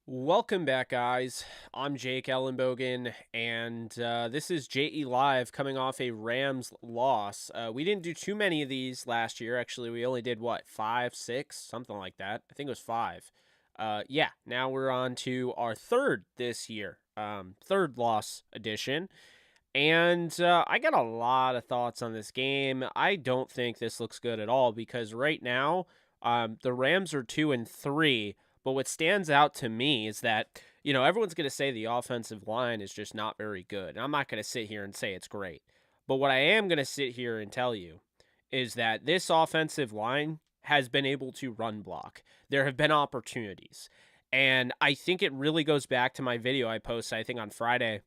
Welcome back, guys. I'm Jake Ellenbogen, and this is JE Live coming off a Rams loss. We didn't do too many of these last year. Actually, we only did, what, 5, 6? Something like that. I think it was 5. Yeah, now we're on to our third this year, third loss edition. And I got a lot of thoughts on this game. I don't think this looks good at all because right now the Rams are 2-3. But what stands out to me is that, everyone's going to say the offensive line is just not very good. And I'm not going to sit here and say it's great. But what I am going to sit here and tell you is that this offensive line has been able to run block. There have been opportunities. And I think it really goes back to my video I posted, I think, on Friday.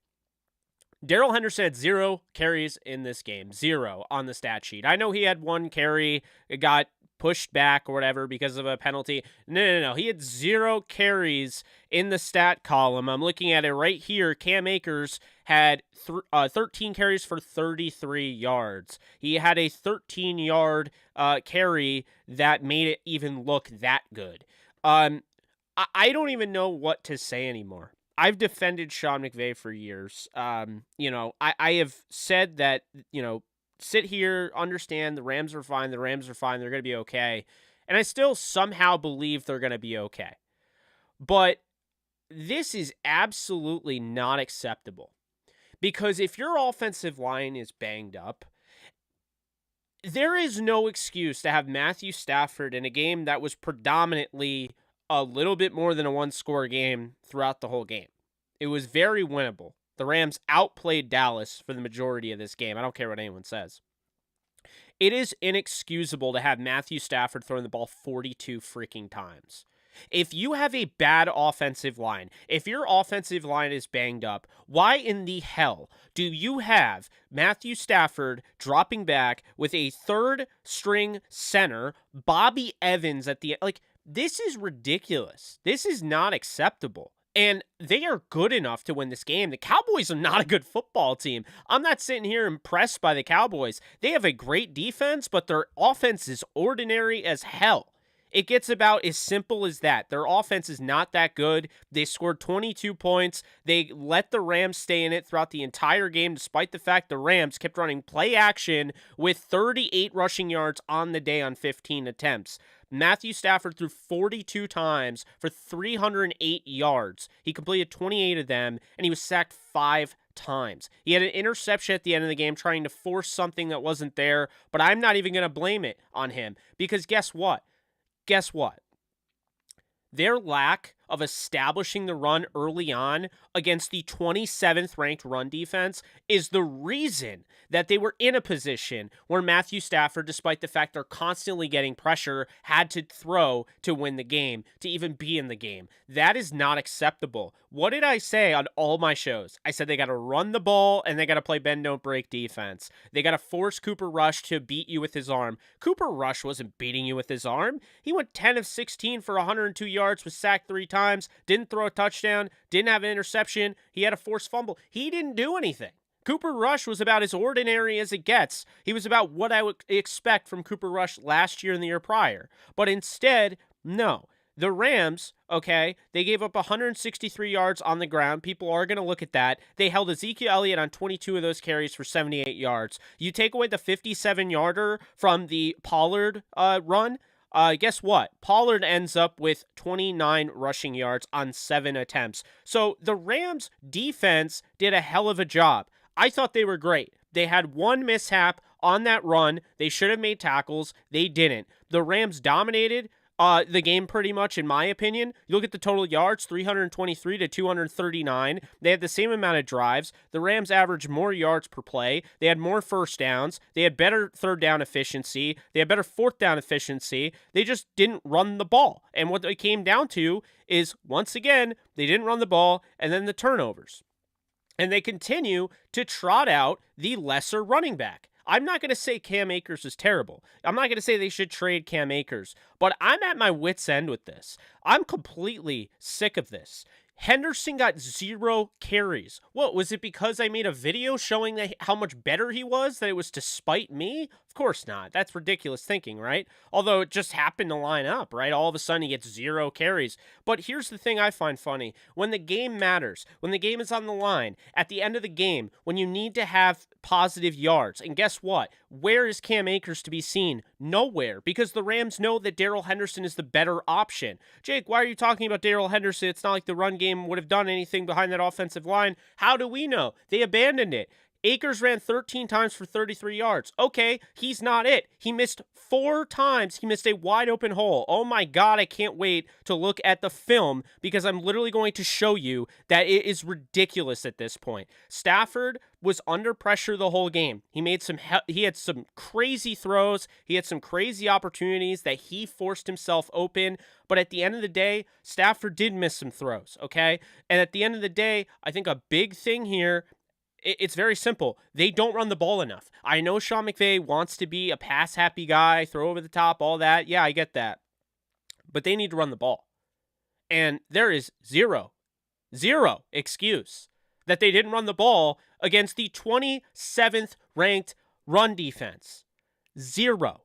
Darrell Henderson had 0 carries in this game, 0 on the stat sheet. I know he had 1 carry, it got pushed back or whatever because of a penalty. No. He had 0 carries in the stat column. I'm looking at it right here. Cam Akers had 13 carries for 33 yards. He had a 13-yard carry that made it even look that good. I don't even know what to say anymore. I've defended Sean McVay for years. I have said that, sit here, understand the Rams are fine. The Rams are fine. They're going to be okay. And I still somehow believe they're going to be okay. But this is absolutely not acceptable. Because if your offensive line is banged up, there is no excuse to have Matthew Stafford in a game that was predominantly a little bit more than a one-score game throughout the whole game. It was very winnable. The Rams outplayed Dallas for the majority of this game. I don't care what anyone says. It is inexcusable to have Matthew Stafford throwing the ball 42 freaking times. If you have a bad offensive line, if your offensive line is banged up, why in the hell do you have Matthew Stafford dropping back with a third-string center, Bobby Evans at the end? This is ridiculous. This is not acceptable. And they are good enough to win this game. The Cowboys are not a good football team. I'm not sitting here impressed by the Cowboys. They have a great defense, but their offense is ordinary as hell. It gets about as simple as that. Their offense is not that good. They scored 22 points. They let the Rams stay in it throughout the entire game, despite the fact the Rams kept running play action with 38 rushing yards on the day on 15 attempts. Matthew Stafford threw 42 times for 308 yards. He completed 28 of them, and he was sacked 5 times. He had an interception at the end of the game trying to force something that wasn't there, but I'm not even going to blame it on him because guess what? Their lack of establishing the run early on against the 27th ranked run defense is the reason that they were in a position where Matthew Stafford, despite the fact they're constantly getting pressure, had to throw to win the game, to even be in the game. That is not acceptable. What did I say on all my shows? I said they got to run the ball and they got to play bend don't break defense. They got to force Cooper Rush to beat you with his arm. Cooper Rush wasn't beating you with his arm. He went 10 of 16 for 102 yards, was sacked 3 times, didn't throw a touchdown, didn't have an interception, he had a forced fumble. He didn't do anything. Cooper Rush was about as ordinary as it gets. He was about what I would expect from Cooper Rush last year and the year prior. But instead, no. The Rams, okay, they gave up 163 yards on the ground. People are going to look at that. They held Ezekiel Elliott on 22 of those carries for 78 yards. You take away the 57-yarder from the Pollard run, guess what? Pollard ends up with 29 rushing yards on 7 attempts. So the Rams defense did a hell of a job. I thought they were great. They had one mishap on that run. They should have made tackles. They didn't. The Rams dominated the game pretty much, in my opinion. You look at the total yards, 323 to 239. They had the same amount of drives. The Rams averaged more yards per play. They had more first downs. They had better third down efficiency. They had better fourth down efficiency. They just didn't run the ball. And what it came down to is, once again, they didn't run the ball and then the turnovers. And they continue to trot out the lesser running back. I'm not going to say Cam Akers is terrible. I'm not going to say they should trade Cam Akers, but I'm at my wit's end with this. I'm completely sick of this. Henderson got 0 carries. What, was it because I made a video showing that how much better he was, that it was to spite me? Of course not. That's ridiculous thinking, right? Although it just happened to line up, right? All of a sudden he gets 0 carries. But here's the thing I find funny. When the game matters, when the game is on the line, at the end of the game, when you need to have positive yards, and guess what? Where is Cam Akers to be seen? Nowhere, because the Rams know that Darrell Henderson is the better option. Jake, why are you talking about Darrell Henderson? It's not like the run game would have done anything behind that offensive line. How do we know? They abandoned it. Akers ran 13 times for 33 yards. Okay, he's not it. He missed 4 times. He missed a wide open hole. Oh my God, I can't wait to look at the film because I'm literally going to show you that it is ridiculous at this point. Stafford was under pressure the whole game. He had some crazy throws. He had some crazy opportunities that he forced himself open. But at the end of the day, Stafford did miss some throws, okay? And at the end of the day, I think a big thing here, it's very simple. They don't run the ball enough. I know Sean McVay wants to be a pass-happy guy, throw over the top, all that. Yeah, I get that. But they need to run the ball. And there is zero excuse that they didn't run the ball against the 27th ranked run defense. 0.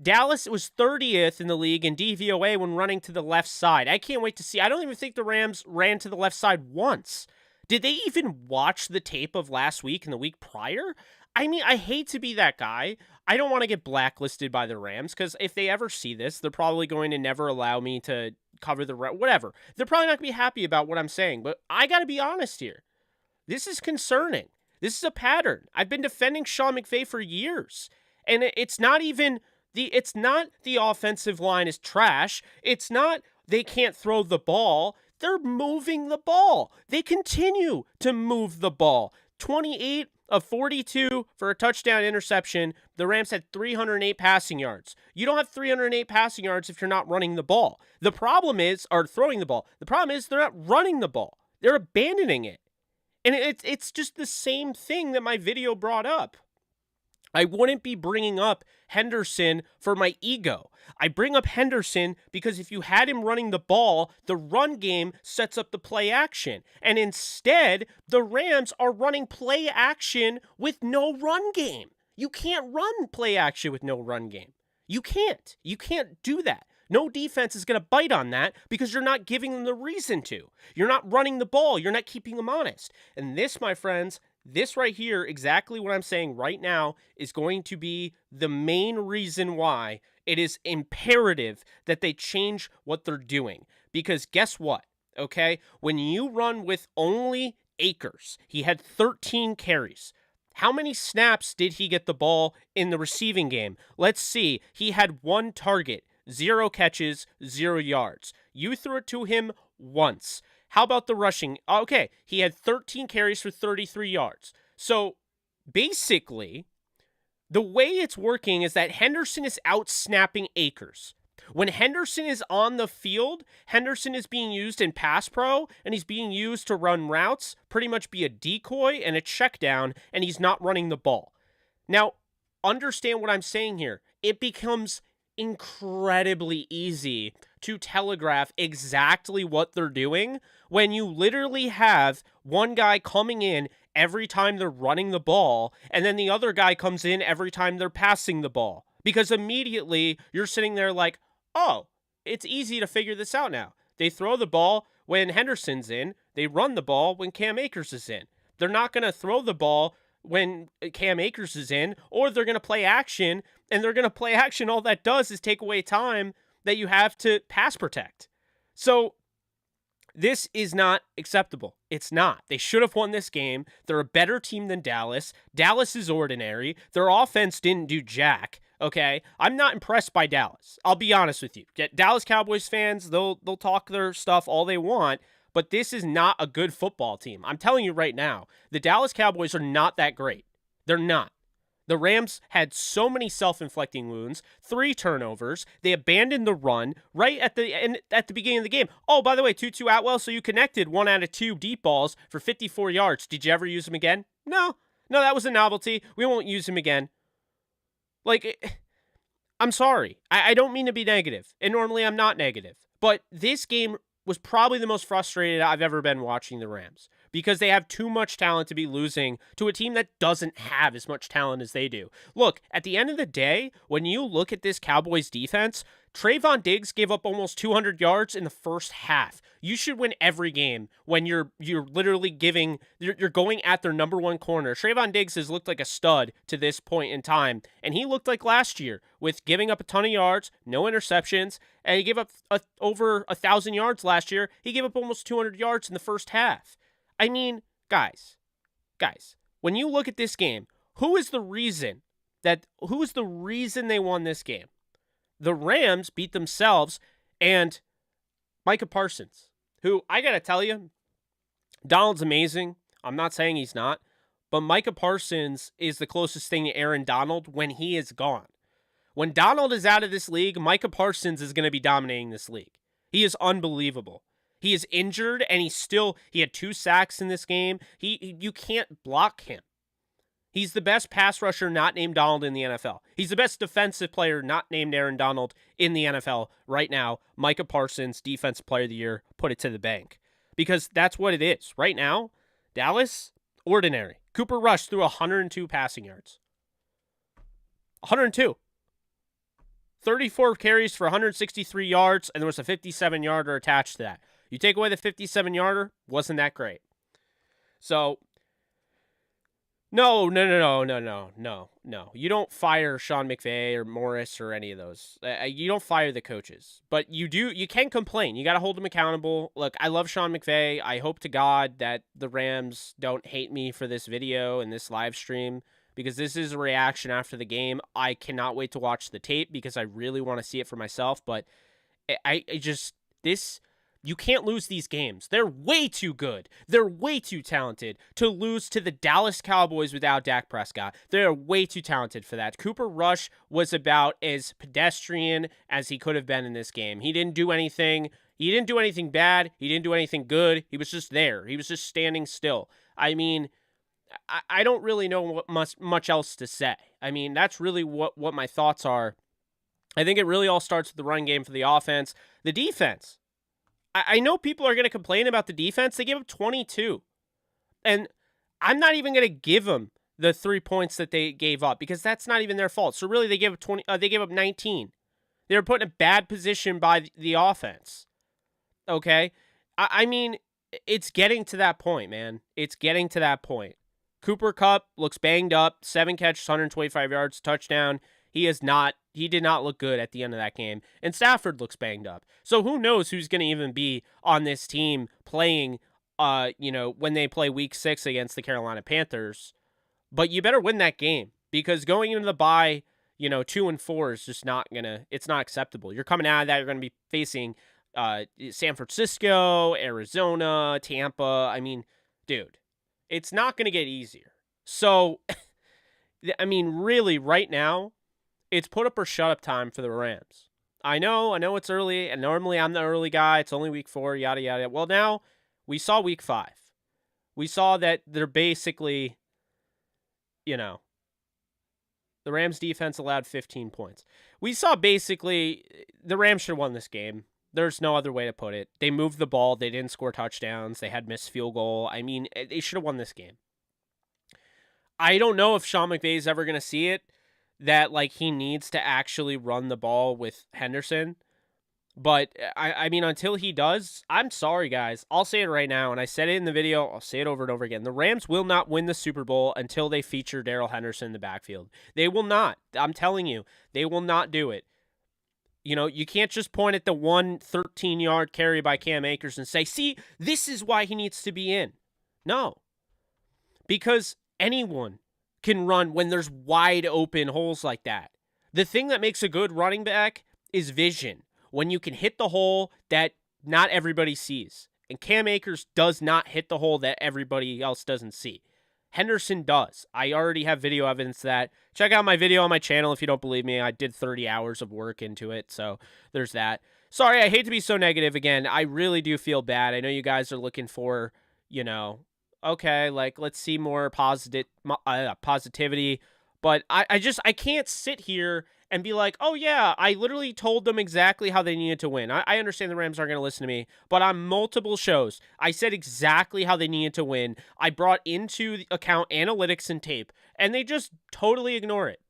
Dallas was 30th in the league in DVOA when running to the left side. I can't wait to see. I don't even think the Rams ran to the left side once. Did they even watch the tape of last week and the week prior? I mean, I hate to be that guy. I don't want to get blacklisted by the Rams because if they ever see this, they're probably going to never allow me to cover whatever. They're probably not going to be happy about what I'm saying, but I got to be honest here. This is concerning. This is a pattern. I've been defending Sean McVay for years, and it's not the offensive line is trash. It's not they can't throw the ball. They're moving the ball. They continue to move the ball. 28 of 42 for a touchdown interception. The Rams had 308 passing yards. You don't have 308 passing yards if you're not running the ball. The problem is, or throwing the ball. The problem is they're not running the ball. They're abandoning it. And it's just the same thing that my video brought up. I wouldn't be bringing up Henderson for my ego. I bring up Henderson because if you had him running the ball, the run game sets up the play action. And instead, the Rams are running play action with no run game. You can't run play action with no run game. You can't. You can't do that. No defense is going to bite on that because you're not giving them the reason to. You're not running the ball. You're not keeping them honest. And this, my friends, this right here, exactly what I'm saying right now, is going to be the main reason why it is imperative that they change what they're doing. Because guess what? Okay? When you run with only Akers, he had 13 carries. How many snaps did he get the ball in the receiving game? Let's see. He had 1 target, 0 catches, 0 yards. You threw it to him once. How about the rushing? Okay, he had 13 carries for 33 yards. So basically, the way it's working is that Henderson is out snapping Akers. When Henderson is on the field, Henderson is being used in pass pro, and he's being used to run routes, pretty much be a decoy and a check down, and he's not running the ball. Now, understand what I'm saying here. It becomes incredibly easy to telegraph exactly what they're doing when you literally have one guy coming in every time they're running the ball, and then the other guy comes in every time they're passing the ball. Because immediately you're sitting there like, oh, it's easy to figure this out now. They throw the ball when Henderson's in. They run the ball when Cam Akers is in. They're not going to throw the ball when Cam Akers is in, or they're going to play action, and they're going to play action. All that does is take away time that you have to pass protect. So this is not acceptable. It's not. They should have won this game. They're a better team than Dallas. Dallas is ordinary. Their offense didn't do jack. Okay, I'm not impressed by Dallas. I'll be honest with you. Dallas Cowboys fans, they'll talk their stuff all they want, but this is not a good football team. I'm telling you right now, the Dallas Cowboys are not that great. They're not. The Rams had so many self-inflicting wounds, 3 turnovers. They abandoned the run right at the beginning of the game. Oh, by the way, Tutu Atwell, so you connected 1 out of 2 deep balls for 54 yards. Did you ever use him again? No, that was a novelty. We won't use him again. I'm sorry. I don't mean to be negative, and normally I'm not negative. But this game was probably the most frustrated I've ever been watching the Rams because they have too much talent to be losing to a team that doesn't have as much talent as they do. Look, at the end of the day, when you look at this Cowboys defense, Trayvon Diggs gave up almost 200 yards in the first half. You should win every game when you're literally you're going at their number one corner. Trayvon Diggs has looked like a stud to this point in time, and he looked like last year with giving up a ton of yards, no interceptions, and he gave up over 1,000 yards last year. He gave up almost 200 yards in the first half. I mean, guys, when you look at this game, who is the reason they won this game? The Rams beat themselves and Micah Parsons, who I got to tell you, Donald's amazing. I'm not saying he's not, but Micah Parsons is the closest thing to Aaron Donald when he is gone. When Donald is out of this league, Micah Parsons is going to be dominating this league. He is unbelievable. He is injured, and he had 2 sacks in this game. You can't block him. He's the best pass rusher not named Donald in the NFL. He's the best defensive player not named Aaron Donald in the NFL right now. Micah Parsons, Defensive Player of the Year, put it to the bank. Because that's what it is. Right now, Dallas, ordinary. Cooper Rush threw 102 passing yards. 102. 34 carries for 163 yards, and there was a 57-yarder attached to that. You take away the 57-yarder, wasn't that great. So, no. You don't fire Sean McVay or Morris or any of those. You don't fire the coaches. But you can complain. You got to hold them accountable. Look, I love Sean McVay. I hope to God that the Rams don't hate me for this video and this live stream, because this is a reaction after the game. I cannot wait to watch the tape because I really want to see it for myself. But you can't lose these games. They're way too good. They're way too talented to lose to the Dallas Cowboys without Dak Prescott. They're way too talented for that. Cooper Rush was about as pedestrian as he could have been in this game. He didn't do anything. He didn't do anything bad. He didn't do anything good. He was just there. He was just standing still. I mean, I don't really know what much else to say. I mean, that's really what my thoughts are. I think it really all starts with the run game for the offense. The defense. I know people are going to complain about the defense. They gave up 22. And I'm not even going to give them the 3 points that they gave up because that's not even their fault. So really they gave up they gave up 19. They were put in a bad position by the offense. Okay? I mean, it's getting to that point, man. It's getting to that point. Cooper Kupp looks banged up, 7 catches, 125 yards, touchdown. He did not look good at the end of that game. And Stafford looks banged up. So who knows who's going to even be on this team playing, when they play week 6 against the Carolina Panthers. But you better win that game because going into the bye, 2-4 is just it's not acceptable. You're coming out of that, you're going to be facing San Francisco, Arizona, Tampa. I mean, dude, it's not going to get easier. So, I mean, really right now, it's put up or shut up time for the Rams. I know it's early, and normally I'm the early guy. It's only week 4, yada, yada. Well, now we saw week 5. We saw that they're basically, the Rams defense allowed 15 points. We saw basically the Rams should have won this game. There's no other way to put it. They moved the ball. They didn't score touchdowns. They had missed field goal. I mean, they should have won this game. I don't know if Sean McVay is ever going to see it, that he needs to actually run the ball with Henderson. But I mean, until he does, I'm sorry, guys. I'll say it right now, and I said it in the video. I'll say it over and over again. The Rams will not win the Super Bowl until they feature Darrell Henderson in the backfield. They will not. I'm telling you, they will not do it. You can't just point at the 13-yard carry by Cam Akers and say, see, this is why he needs to be in. No. Because anyone can run when there's wide open holes like that. The thing that makes a good running back is vision. When you can hit the hole that not everybody sees. And Cam Akers does not hit the hole that everybody else doesn't see. Henderson does. I already have video evidence of that. Check out my video on my channel if you don't believe me. I did 30 hours of work into it, so there's that. Sorry, I hate to be so negative again. I really do feel bad. I know you guys are looking for, okay, let's see more positivity. But I can't sit here and be like, oh yeah, I literally told them exactly how they needed to win. I understand the Rams aren't going to listen to me, but on multiple shows, I said exactly how they needed to win. I brought into the account analytics and tape, and they just totally ignore it.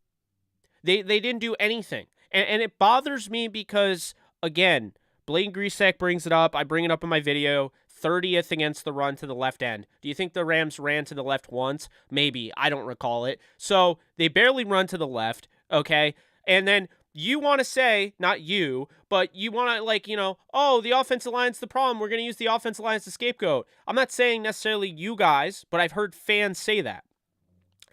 They didn't do anything. And it bothers me because, again, Blaine Grisak brings it up. I bring it up in my video. 30th against the run to the left end. Do you think the Rams ran to the left once? Maybe. I don't recall it. So they barely run to the left, okay? And then you want to say, not you, but you want to, like, oh, the offensive line's the problem. We're going to use the offensive line as the scapegoat. I'm not saying necessarily you guys, but I've heard fans say that.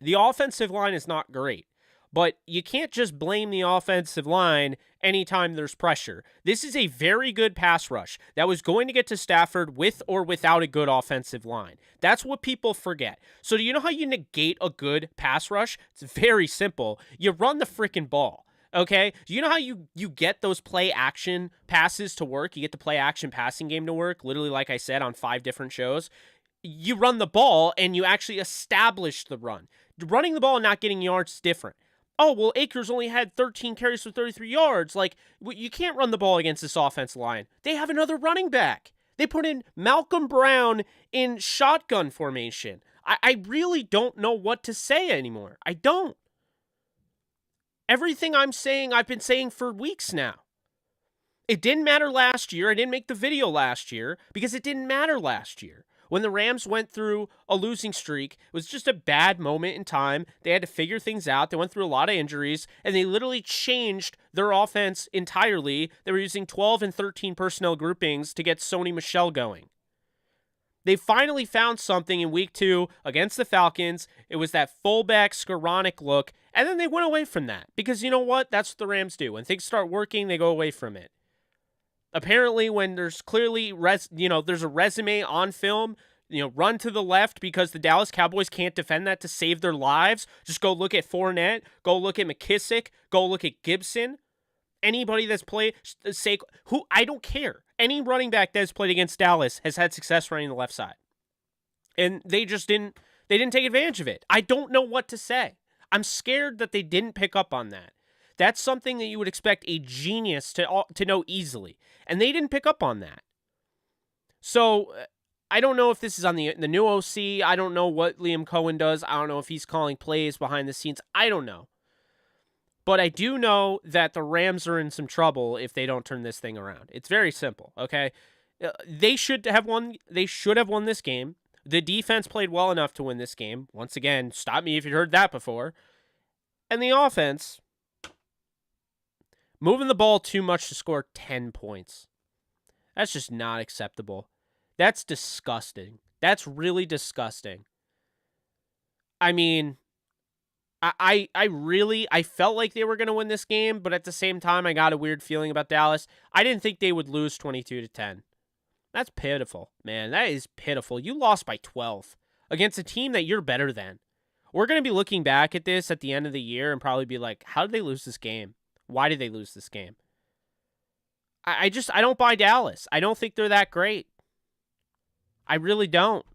The offensive line is not great. But you can't just blame the offensive line anytime there's pressure. This is a very good pass rush that was going to get to Stafford with or without a good offensive line. That's what people forget. So do you know how you negate a good pass rush? It's very simple. You run the freaking ball. Okay? Do you know how you get those play action passes to work? You get the play action passing game to work, literally like I said on 5 different shows. You run the ball and you actually establish the run. Running the ball and not getting yards is different. Oh, well, Akers only had 13 carries for 33 yards. Like, you can't run the ball against this offensive line. They have another running back. They put in Malcolm Brown in shotgun formation. I really don't know what to say anymore. I don't. Everything I'm saying, I've been saying for weeks now. It didn't matter last year. I didn't make the video last year because it didn't matter last year. When the Rams went through a losing streak, it was just a bad moment in time. They had to figure things out. They went through a lot of injuries, and they literally changed their offense entirely. They were using 12 and 13 personnel groupings to get Sony Michel going. They finally found something in week 2 against the Falcons. It was that fullback Skoranek look, and then they went away from that. Because you know what? That's what the Rams do. When things start working, they go away from it. Apparently, when there's clearly, there's a resume on film, run to the left because the Dallas Cowboys can't defend that to save their lives. Just go look at Fournette, go look at McKissick, go look at Gibson. Anybody that's played, I don't care. Any running back that's played against Dallas has had success running the left side. And they didn't take advantage of it. I don't know what to say. I'm scared that they didn't pick up on that. That's something that you would expect a genius to know easily. And they didn't pick up on that. So, I don't know if this is on the new OC. I don't know what Liam Cohen does. I don't know if he's calling plays behind the scenes. I don't know. But I do know that the Rams are in some trouble if they don't turn this thing around. It's very simple, okay? They should have won this game. The defense played well enough to win this game. Once again, stop me if you've heard that before. And the offense, moving the ball too much to score 10 points. That's just not acceptable. That's disgusting. That's really disgusting. I mean, I felt like they were going to win this game, but at the same time, I got a weird feeling about Dallas. I didn't think they would lose 22-10. That's pitiful, man. That is pitiful. You lost by 12 against a team that you're better than. We're going to be looking back at this at the end of the year and probably be like, how did they lose this game? Why did they lose this game? I don't buy Dallas. I don't think they're that great. I really don't.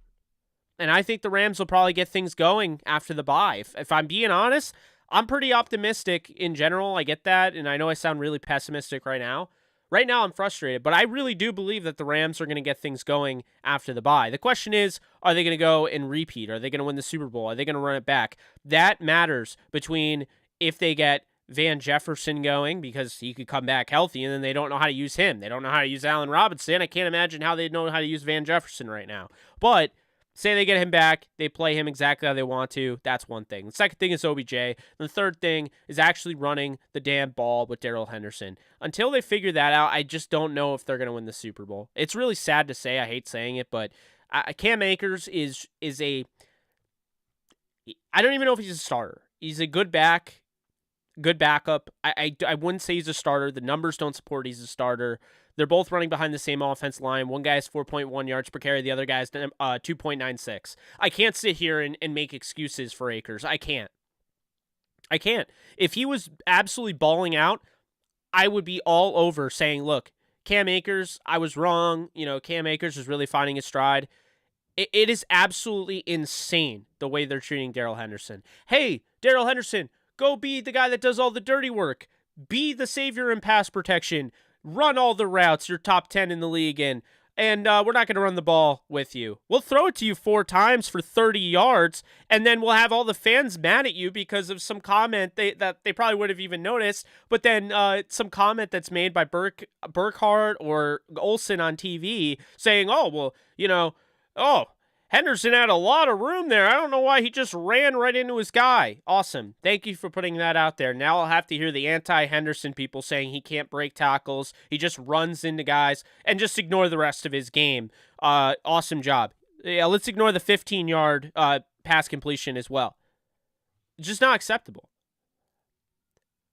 And I think the Rams will probably get things going after the bye. If I'm being honest, I'm pretty optimistic in general. I get that, and I know I sound really pessimistic right now. Right now, I'm frustrated, but I really do believe that the Rams are going to get things going after the bye. The question is, are they going to go and repeat? Are they going to win the Super Bowl? Are they going to run it back? That matters between if they get Van Jefferson going because he could come back healthy, and then they don't know how to use him. They don't know how to use Allen Robinson. I can't imagine how they know how to use Van Jefferson right now. But say they get him back, they play him exactly how they want to. That's one thing. The second thing is OBJ. And the third thing is actually running the damn ball with Darrell Henderson. Until they figure that out, I just don't know if they're going to win the Super Bowl. It's really sad to say. I hate saying it, but Cam Akers is a... I don't even know if he's a starter. He's a good backup. I wouldn't say he's a starter. The numbers don't support he's a starter. They're both running behind the same offense line. One guy has 4.1 yards per carry. The other guy has 2.96. I can't sit here and make excuses for Akers. I can't. If he was absolutely balling out, I would be all over saying, look, Cam Akers, I was wrong. Cam Akers is really finding his stride. It is absolutely insane the way they're treating Darrell Henderson. Hey, Darrell Henderson, go be the guy that does all the dirty work. be the savior in pass protection, run all the routes you're top 10 in the league in, and we're not going to run the ball with you. We'll throw it to you 4 times for 30 yards, and then we'll have all the fans mad at you because of some comment that they probably would have even noticed, but then some comment that's made by Burkhardt or Olsen on TV saying, oh, well, Henderson had a lot of room there. I don't know why he just ran right into his guy. Awesome. Thank you for putting that out there. Now I'll have to hear the anti-Henderson people saying he can't break tackles. He just runs into guys, and just ignore the rest of his game. Awesome job. Yeah, let's ignore the 15-yard pass completion as well. It's just not acceptable.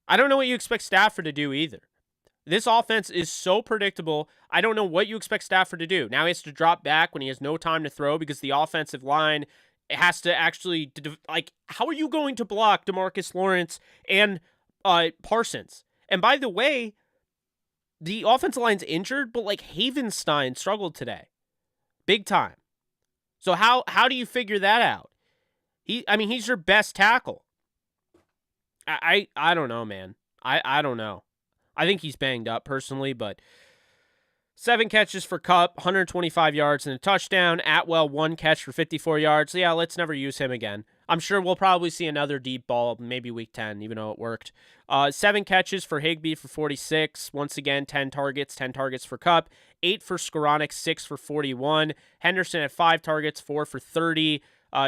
I don't know what you expect Stafford to do either. This offense is so predictable. I don't know what you expect Stafford to do. Now he has to drop back when he has no time to throw because the offensive line has to actually, how are you going to block DeMarcus Lawrence and Parsons? And by the way, the offensive line's injured, but Havenstein struggled today. Big time. So how do you figure that out? He's your best tackle. I don't know, man. I don't know. I think he's banged up personally, but 7 catches for Kupp, 125 yards and a touchdown. Atwell, 1 catch for 54 yards. So yeah, let's never use him again. I'm sure we'll probably see another deep ball, maybe week 10, even though it worked. 7 catches for Higbee for 46. Once again, 10 targets for Kupp. 8 for Skoranek, 6 for 41. Henderson had 5 targets, 4 for 30.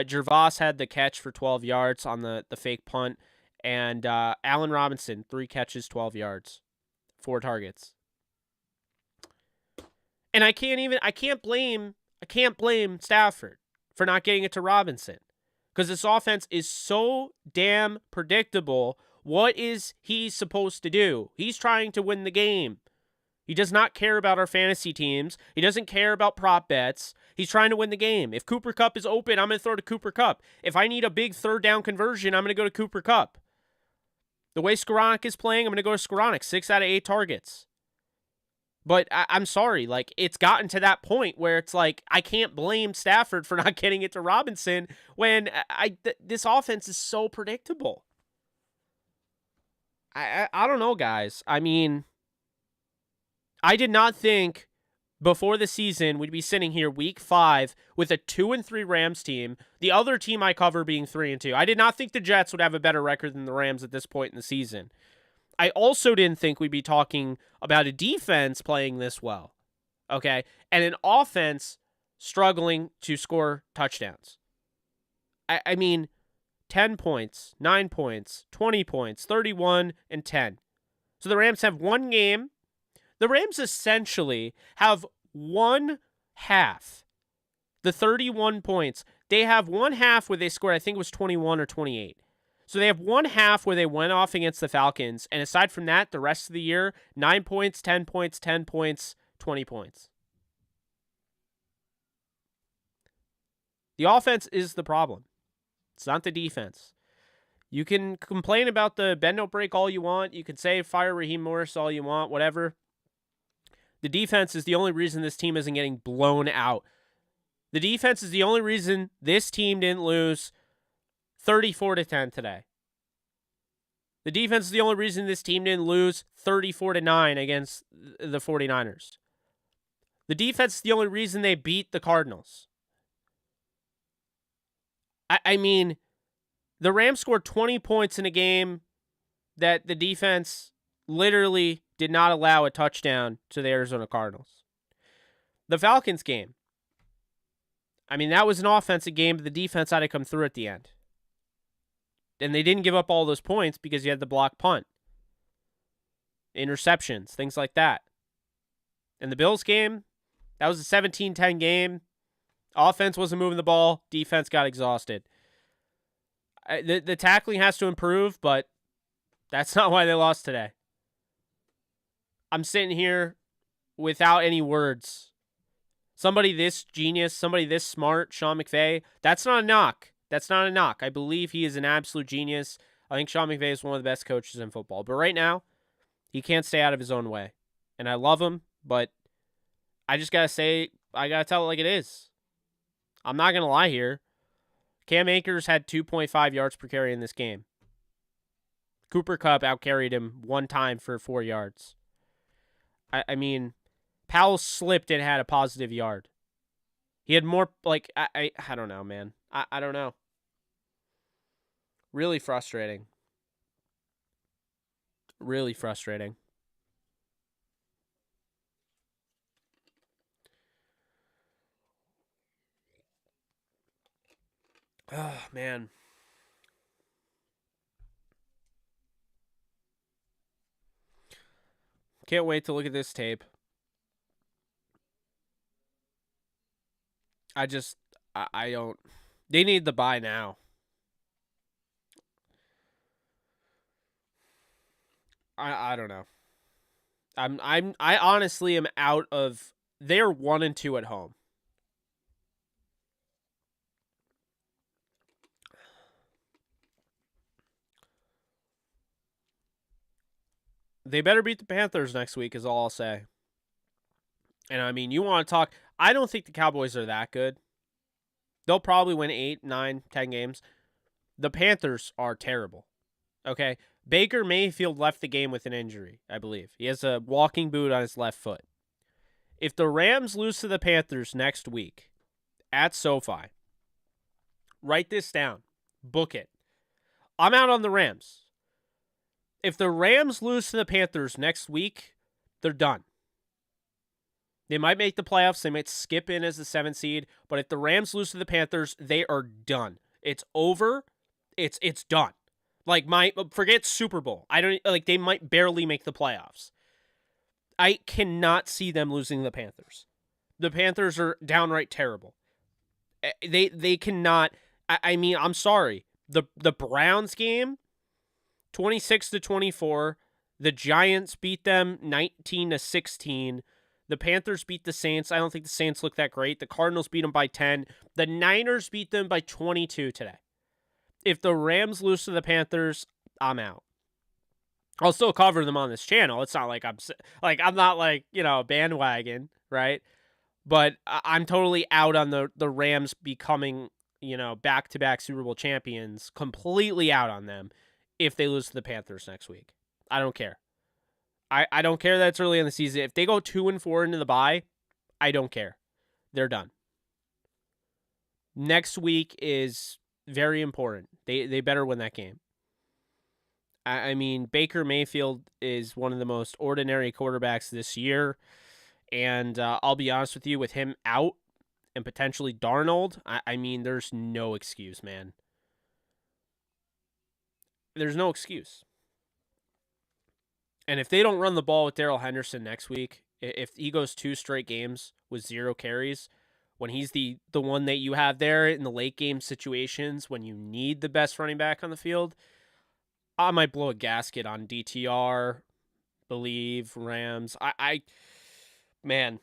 Gervais had the catch for 12 yards on the fake punt. And Allen Robinson, 3 catches, 12 yards. 4 targets. And I can't blame Stafford for not getting it to Robinson, because this offense is so damn predictable. What is he supposed to do? He's trying to win the game. He does not care about our fantasy teams. He doesn't care about prop bets. He's trying to win the game. If Cooper Kupp is open, I'm going to throw to Cooper Kupp. If I need a big 3rd down conversion, I'm going to go to Cooper Kupp. The way Skoranek is playing, I'm going to go to Skoranek. 6 out of 8 targets. But I'm sorry, it's gotten to that point where it's I can't blame Stafford for not getting it to Robinson when this offense is so predictable. I don't know, guys. I did not think before the season we'd be sitting here week 5 with a 2-3 Rams team, the other team I cover being 3-2. I did not think the Jets would have a better record than the Rams at this point in the season. I also didn't think we'd be talking about a defense playing this well, okay, and an offense struggling to score touchdowns. 10 points, 9 points, 20 points, 31, and 10. So the Rams have one game. The Rams essentially have one half. The 31 points. They have one half where they scored, I think it was 21 or 28. So they have one half where they went off against the Falcons. And aside from that, the rest of the year, 9 points, 10 points, 10 points, 20 points. The offense is the problem. It's not the defense. You can complain about the bend don't break all you want. You can say fire Raheem Morris all you want, whatever. The defense is the only reason this team isn't getting blown out. The defense is the only reason this team didn't lose 34-10 today. The defense is the only reason this team didn't lose 34-9 against the 49ers. The defense is the only reason they beat the Cardinals. The Rams scored 20 points in a game that the defense literally did not allow a touchdown to the Arizona Cardinals. The Falcons game. That was an offensive game, but the defense had to come through at the end. And they didn't give up all those points because you had the block punt. Interceptions, things like that. In the Bills game, that was a 17-10 game. Offense wasn't moving the ball. Defense got exhausted. The tackling has to improve, but that's not why they lost today. I'm sitting here without any words. Somebody this genius, somebody this smart, Sean McVay, that's not a knock. That's not a knock. I believe he is an absolute genius. I think Sean McVay is one of the best coaches in football. But right now, he can't stay out of his own way. And I love him, but I just got to say, I got to tell it like it is. I'm not going to lie here. Cam Akers had 2.5 yards per carry in this game. Cooper Kupp outcarried him one time for 4 yards. I mean, Powell slipped and had a positive yard. He had more, like, I don't know, man. I don't know. Really frustrating. Really frustrating. Oh, man. Can't wait to look at this tape. I don't. They need the bye now. I don't know. I honestly am out of. They're 1-2 at home. They better beat the Panthers next week, is all I'll say. And I mean, you want to talk. I don't think the Cowboys are that good. They'll probably win 8, 9, 10 games. The Panthers are terrible. Okay. Baker Mayfield left the game with an injury, I believe. He has a walking boot on his left foot. If the Rams lose to the Panthers next week at SoFi, write this down. Book it. I'm out on the Rams. If the Rams lose to the Panthers next week, they're done. They might make the playoffs. They might skip in as the 7th seed. But if the Rams lose to the Panthers, they are done. It's over. It's done. Like, forget Super Bowl. I don't, like, they might barely make the playoffs. I cannot see them losing the Panthers. The Panthers are downright terrible. They cannot. I mean, I'm sorry. The Browns game, 26-24. The Giants beat them 19-16. The Panthers beat the Saints. I don't think the Saints look that great. The Cardinals beat them by 10. The Niners beat them by 22 today. If the Rams lose to the Panthers, I'm out. I'll still cover them on this channel. It's not like I'm not like, a bandwagon, right? But I'm totally out on the Rams becoming, back-to-back Super Bowl champions. Completely out on them if they lose to the Panthers next week. I don't care. I don't care that it's early in the season. If they go 2-4 into the bye, I don't care. They're done. Next week is very important. They better win that game. I mean, Baker Mayfield is one of the most ordinary quarterbacks this year. And I'll be honest with you, with him out and potentially Darnold, I mean, there's no excuse, man. There's no excuse. And if they don't run the ball with Darrell Henderson next week, if he goes 2 straight games with 0 carries, when he's the one that you have there in the late game situations when you need the best running back on the field, I might blow a gasket on DTR, believe, Rams. Man,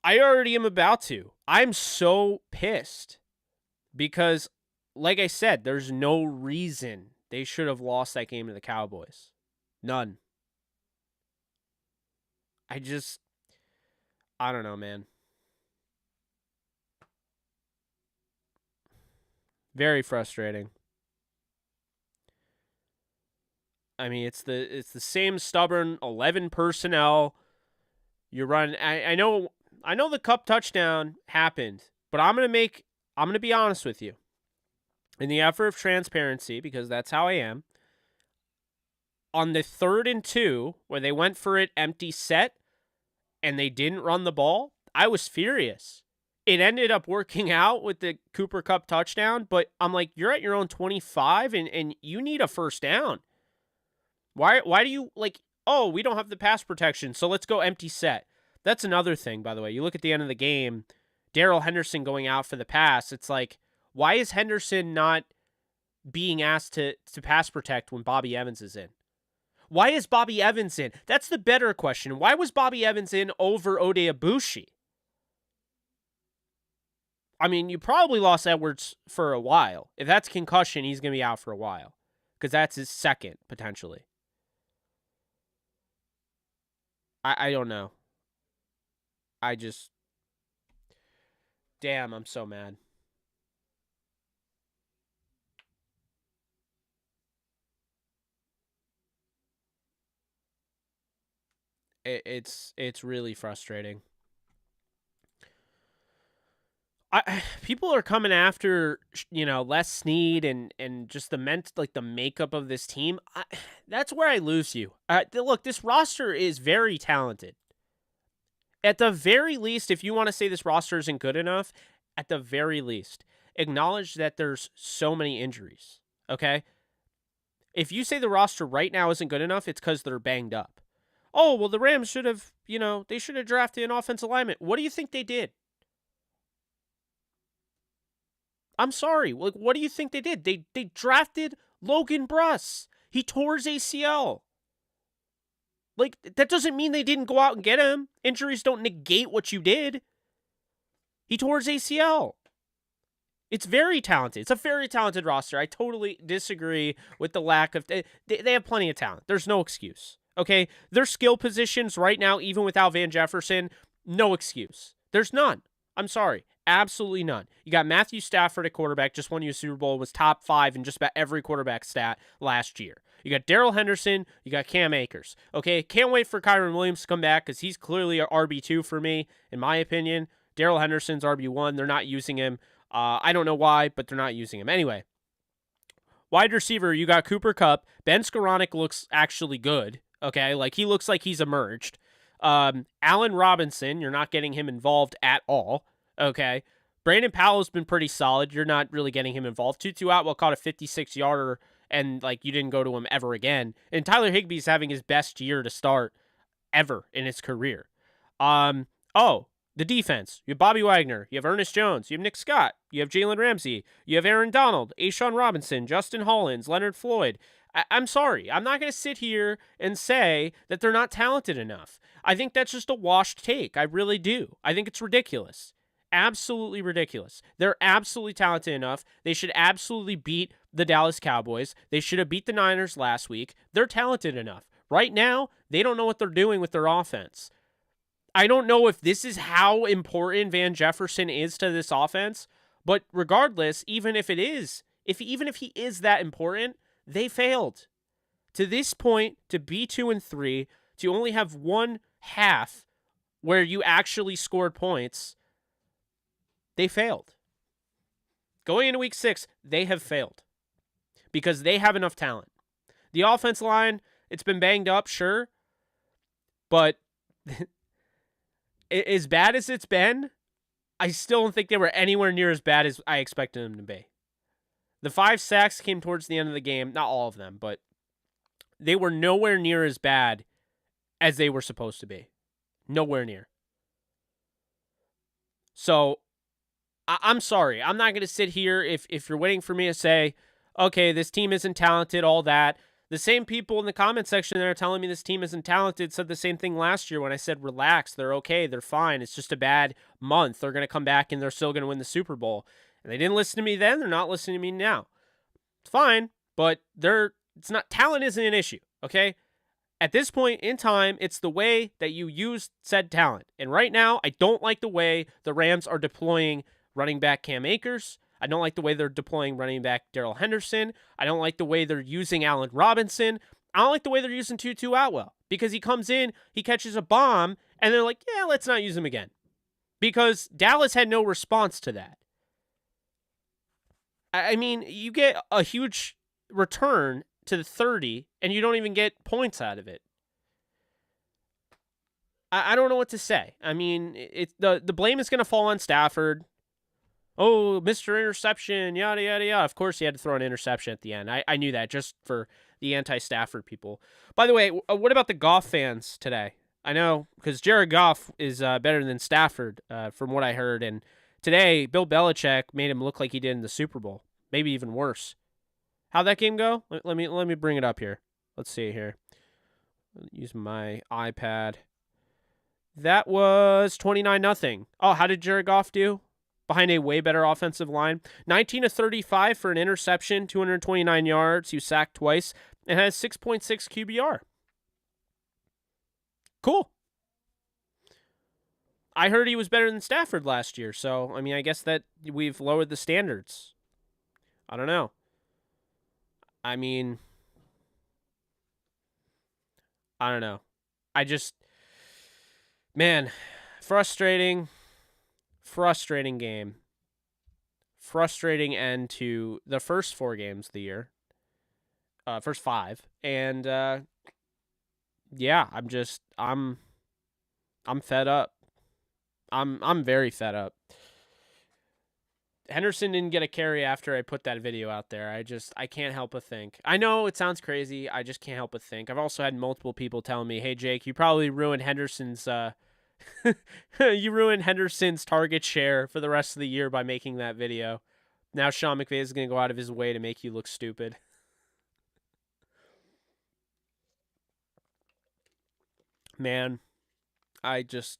I already am about to. I'm so pissed because, like I said, there's no reason they should have lost that game to the Cowboys. None. I don't know, man. Very frustrating. I mean, it's the same stubborn 11 personnel. You're running. I know the Kupp touchdown happened, but I'm gonna be honest with you. In the effort of transparency, because that's how I am. On the 3rd and 2, where they went for it empty set, and they didn't run the ball, I was furious. It ended up working out with the Cooper Kupp touchdown, but I'm like, you're at your own 25, and you need a first down. Why do you, we don't have the pass protection, so let's go empty set. That's another thing, by the way. You look at the end of the game, Darrell Henderson going out for the pass. It's like, why is Henderson not being asked to pass protect when Bobby Evans is in? Why is Bobby Evans in? That's the better question. Why was Bobby Evans in over Ode Abushi? I mean, you probably lost Edwards for a while. If that's concussion, he's going to be out for a while because that's his second, potentially. I don't know. Damn, I'm so mad. It's really frustrating. People are coming after Les Snead and just the makeup of this team. That's where I lose you. Look, this roster is very talented. At the very least, if you want to say this roster isn't good enough, at the very least, acknowledge that there's so many injuries. Okay, if you say the roster right now isn't good enough, it's because they're banged up. Oh well, the Rams should have they should have drafted an offensive lineman. What do you think they did? I'm sorry. Like, what do you think they did? They drafted Logan Bruss. He tore his ACL. Like, that doesn't mean they didn't go out and get him. Injuries don't negate what you did. He tore his ACL. It's very talented. It's a very talented roster. I totally disagree with the lack of... They have plenty of talent. There's no excuse. Okay? Their skill positions right now, even without Van Jefferson, no excuse. There's none. I'm sorry. Absolutely none. You got Matthew Stafford at quarterback, just won you a Super Bowl, was top 5 in just about every quarterback stat last year. You got Darrell Henderson, you got Cam Akers. Okay, can't wait for Kyren Williams to come back because he's clearly a RB2 for me, in my opinion. Darrell Henderson's RB1. They're not using him. I don't know why, but they're not using him. Anyway, wide receiver, you got Cooper Kupp. Ben Skoranek looks actually good. Okay, like he looks like he's emerged. Allen Robinson, you're not getting him involved at all. Okay. Brandon Powell's been pretty solid. You're not really getting him involved. Tutu Atwell caught a 56-yarder, and you didn't go to him ever again. And Tyler Higbee's having his best year to start ever in his career. The defense. You have Bobby Wagner. You have Ernest Jones. You have Nick Scott. You have Jalen Ramsey. You have Aaron Donald, A'Shawn Robinson, Justin Hollins, Leonard Floyd. I'm sorry. I'm not going to sit here and say that they're not talented enough. I think that's just a washed take. I really do. I think it's ridiculous. Absolutely ridiculous. They're absolutely talented enough. They should absolutely beat the Dallas Cowboys. They should have beat the Niners last week. They're talented enough. Right now, they don't know what they're doing with their offense. I don't know if this is how important Van Jefferson is to this offense, but regardless, even if he is that important, they failed. To this point, to be 2-3, to only have one half where you actually scored points, they failed. Going into week 6, they have failed because they have enough talent. The offense line, it's been banged up, sure, but as bad as it's been, I still don't think they were anywhere near as bad as I expected them to be. The 5 sacks came towards the end of the game. Not all of them, but they were nowhere near as bad as they were supposed to be. Nowhere near. So, I'm sorry. I'm not going to sit here if you're waiting for me to say, okay, this team isn't talented, all that. The same people in the comment section that are telling me this team isn't talented said the same thing last year when I said, relax, they're okay, they're fine. It's just a bad month. They're going to come back and they're still going to win the Super Bowl. And they didn't listen to me then. They're not listening to me now. It's fine, but talent isn't an issue, okay? At this point in time, it's the way that you use said talent. And right now, I don't like the way the Rams are deploying running back Cam Akers. I don't like the way they're deploying running back Darrell Henderson. I don't like the way they're using Allen Robinson. I don't like the way they're using Tutu Atwell because he comes in, he catches a bomb, and they're like, yeah, let's not use him again. Because Dallas had no response to that. I mean, you get a huge return to the 30, and you don't even get points out of it. I don't know what to say. I mean, the blame is going to fall on Stafford. Oh, Mr. Interception, yada, yada, yada. Of course, he had to throw an interception at the end. I knew that just for the anti-Stafford people. By the way, what about the Goff fans today? I know, because Jared Goff is better than Stafford, from what I heard. And today, Bill Belichick made him look like he did in the Super Bowl. Maybe even worse. How'd that game go? Let me bring it up here. Let's see here. Use my iPad. That was 29-0. Oh, how did Jared Goff do? Behind a way better offensive line. 19 of 35 for an interception, 229 yards. He was sacked twice and has 6.6 QBR. Cool. I heard he was better than Stafford last year, so, I mean, I guess that we've lowered the standards. I don't know. I mean, I don't know. Man, frustrating game. Frustrating end to the first 4 games of the year. First 5. And yeah, I'm fed up. I'm very fed up. Henderson didn't get a carry after I put that video out there. I can't help but think. I know it sounds crazy. I just can't help but think. I've also had multiple people telling me, "Hey Jake, you probably ruined Henderson's you ruined Henderson's target share for the rest of the year by making that video. Now Sean McVay is going to go out of his way to make you look stupid." Man, I just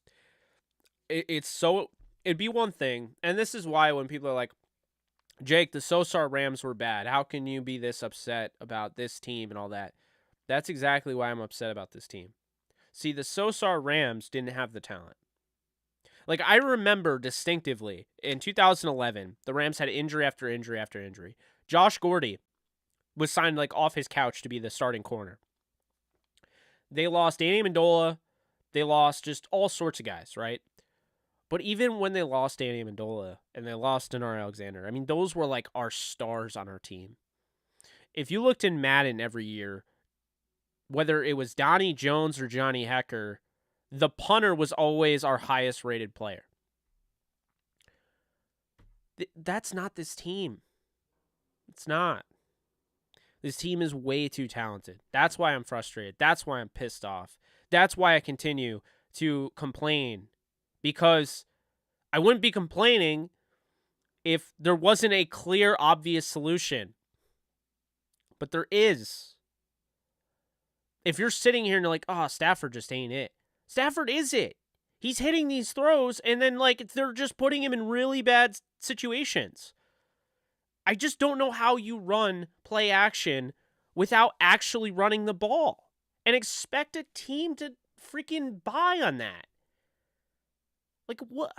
it's so it'd be one thing, and this is why when people are like, "Jake, the Sosar Rams were bad. How can you be this upset about this team and all that?" That's exactly why I'm upset about this team. See, the Sosar Rams didn't have the talent. Like, I remember distinctively in 2011, the Rams had injury after injury after injury. Josh Gordy was signed like off his couch to be the starting corner. They lost Danny Amendola. They lost just all sorts of guys, right? But even when they lost Danny Amendola and they lost Denar Alexander, I mean, those were like our stars on our team. If you looked in Madden every year, whether it was Donnie Jones or Johnny Hecker, the punter was always our highest rated player. That's not this team. It's not. This team is way too talented. That's why I'm frustrated. That's why I'm pissed off. That's why I continue to complain, because I wouldn't be complaining if there wasn't a clear, obvious solution. But there is. If you're sitting here and you're like, "Oh, Stafford just ain't it." Stafford is it. He's hitting these throws, and then like they're just putting him in really bad situations. I just don't know how you run play action without actually running the ball and expect a team to freaking buy on that. Like, what?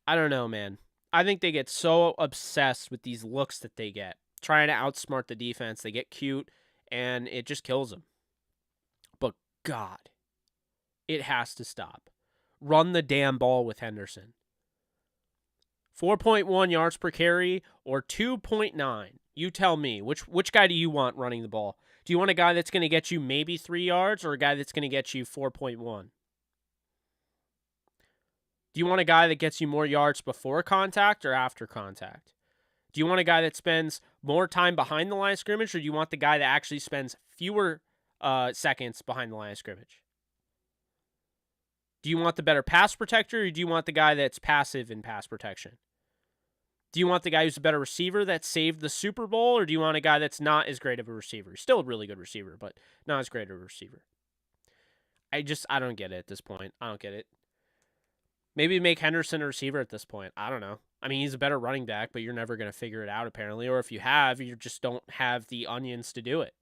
I don't know, man. I think they get so obsessed with these looks that they get, trying to outsmart the defense. They get cute, and it just kills them. But God, it has to stop. Run the damn ball with Henderson. 4.1 yards per carry or 2.9. You tell me, which guy do you want running the ball? Do you want a guy that's going to get you maybe 3 yards or a guy that's going to get you 4.1? Do you want a guy that gets you more yards before contact or after contact? Do you want a guy that spends more time behind the line of scrimmage, or do you want the guy that actually spends fewer seconds behind the line of scrimmage? Do you want the better pass protector, or do you want the guy that's passive in pass protection? Do you want the guy who's a better receiver that saved the Super Bowl, or do you want a guy that's not as great of a receiver? Still a really good receiver, but not as great of a receiver. I don't get it at this point. I don't get it. Maybe make Henderson a receiver at this point. I don't know. I mean, he's a better running back, but you're never going to figure it out, apparently. Or if you have, you just don't have the onions to do it.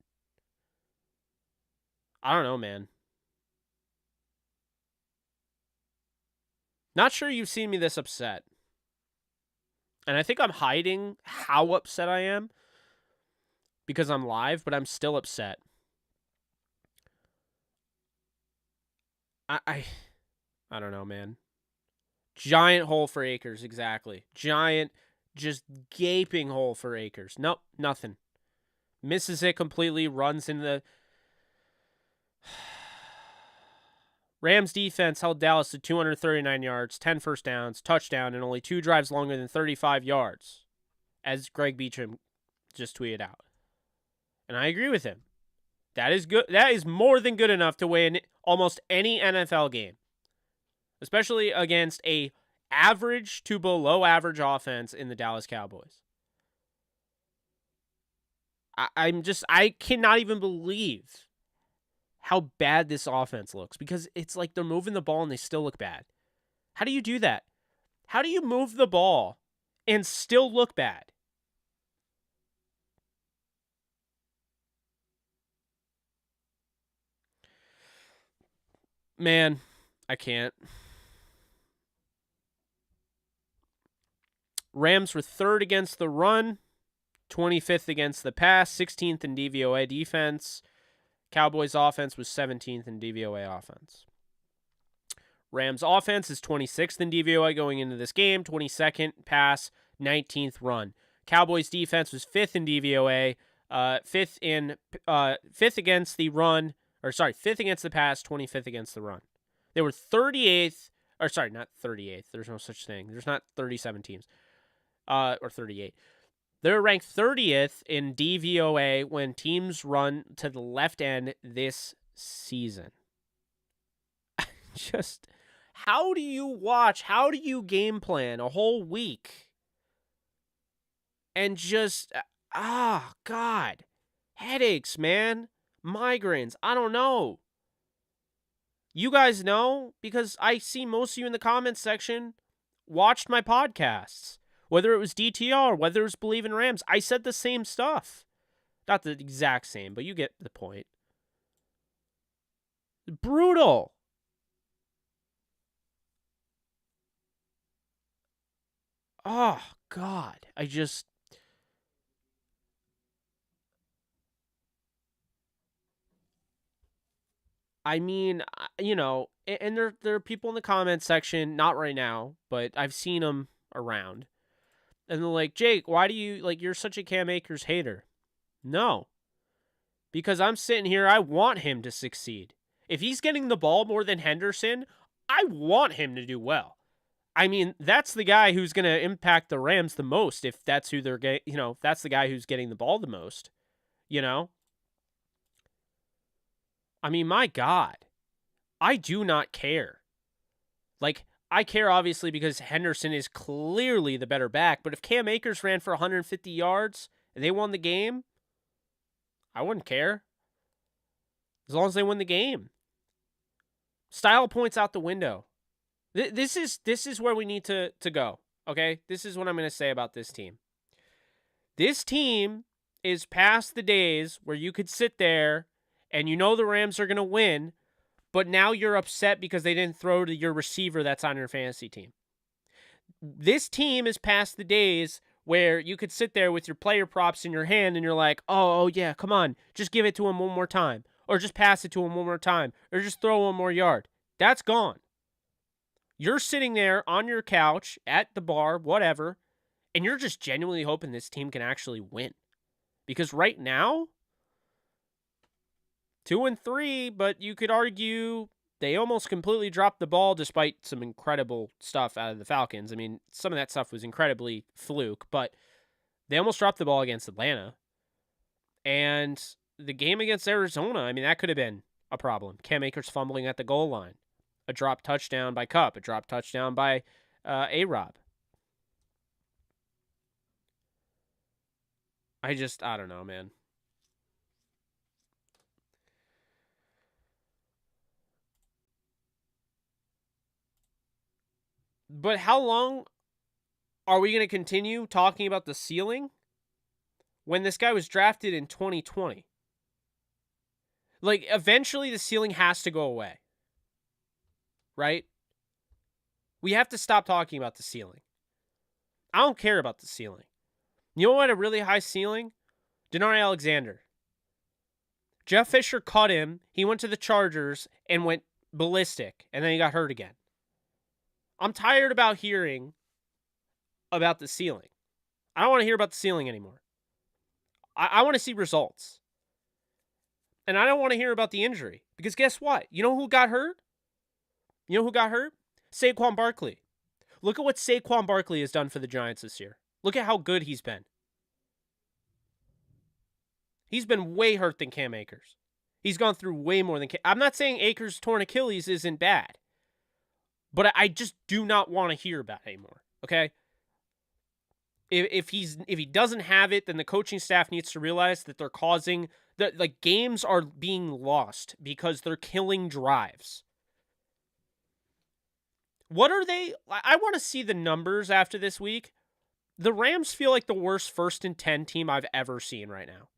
I don't know, man. Not sure you've seen me this upset. And I think I'm hiding how upset I am because I'm live, but I'm still upset. I don't know, man. Giant hole for Akers, exactly. Giant, just gaping hole for Akers. Nope, nothing. Misses it completely, runs into the... Rams defense held Dallas to 239 yards, 10 first downs, touchdown, and only 2 drives longer than 35 yards, as Greg Beacham just tweeted out. And I agree with him. That is good. That is more than good enough to win almost any NFL game, especially against a average to below average offense in the Dallas Cowboys. I cannot even believe how bad this offense looks, because it's like they're moving the ball and they still look bad. How do you do that? How do you move the ball and still look bad? Man, I can't. Rams were 3rd against the run, 25th against the pass, 16th in DVOA defense. Cowboys offense was 17th in DVOA offense. Rams offense is 26th in DVOA going into this game, 22nd pass, 19th run. Cowboys defense was 5th in DVOA, 5th against the run, 5th against the pass, 25th against the run. They were 38th, or sorry, not 38th. There's no such thing. There's not 37 teams, or 38. They're ranked 30th in DVOA when teams run to the left end this season. Just, how do you game plan a whole week and just, God, headaches, man, migraines, I don't know. You guys know, because I see most of you in the comments section watched my podcasts. Whether it was DTR, whether it was Believe in Rams, I said the same stuff. Not the exact same, but you get the point. Brutal. Oh, God. I mean, and there are people in the comments section, not right now, but I've seen them around. And they're like, Jake, why do you, you're such a Cam Akers hater? No. Because I'm sitting here, I want him to succeed. If he's getting the ball more than Henderson, I want him to do well. I mean, that's the guy who's going to impact the Rams the most if that's who they're getting, if that's the guy who's getting the ball the most, I mean, my God, I do not care. I care obviously because Henderson is clearly the better back, but if Cam Akers ran for 150 yards and they won the game, I wouldn't care. As long as they win the game. Style points out the window. This is where we need to go, okay? This is what I'm going to say about this team. This team is past the days where you could sit there and the Rams are going to win, but now you're upset because they didn't throw to your receiver that's on your fantasy team. This team is past the days where you could sit there with your player props in your hand and you're like, oh yeah, come on, just give it to him one more time, or just pass it to him one more time, or just throw one more yard. That's gone. You're sitting there on your couch, at the bar, whatever, and you're just genuinely hoping this team can actually win. Because right now, 2-3, but you could argue they almost completely dropped the ball despite some incredible stuff out of the Falcons. I mean, some of that stuff was incredibly fluke, but they almost dropped the ball against Atlanta. And the game against Arizona, I mean, that could have been a problem. Cam Akers fumbling at the goal line. A drop touchdown by Kupp. A drop touchdown by A-Rob. I don't know, man. But how long are we going to continue talking about the ceiling when this guy was drafted in 2020? Eventually the ceiling has to go away. Right? We have to stop talking about the ceiling. I don't care about the ceiling. You know what? A really high ceiling? Denari Alexander. Jeff Fisher cut him. He went to the Chargers and went ballistic, and then he got hurt again. I'm tired about hearing about the ceiling. I don't want to hear about the ceiling anymore. I want to see results. And I don't want to hear about the injury. Because guess what? You know who got hurt? Saquon Barkley. Look at what Saquon Barkley has done for the Giants this year. Look at how good he's been. He's been way hurt than Cam Akers. He's gone through way more than Cam. I'm not saying Akers' torn Achilles isn't bad. But I just do not want to hear about it anymore. Okay? If he doesn't have it, then the coaching staff needs to realize that they're causing games are being lost because they're killing drives. What are they? I want to see the numbers after this week. The Rams feel like the worst 1st and 10 team I've ever seen right now.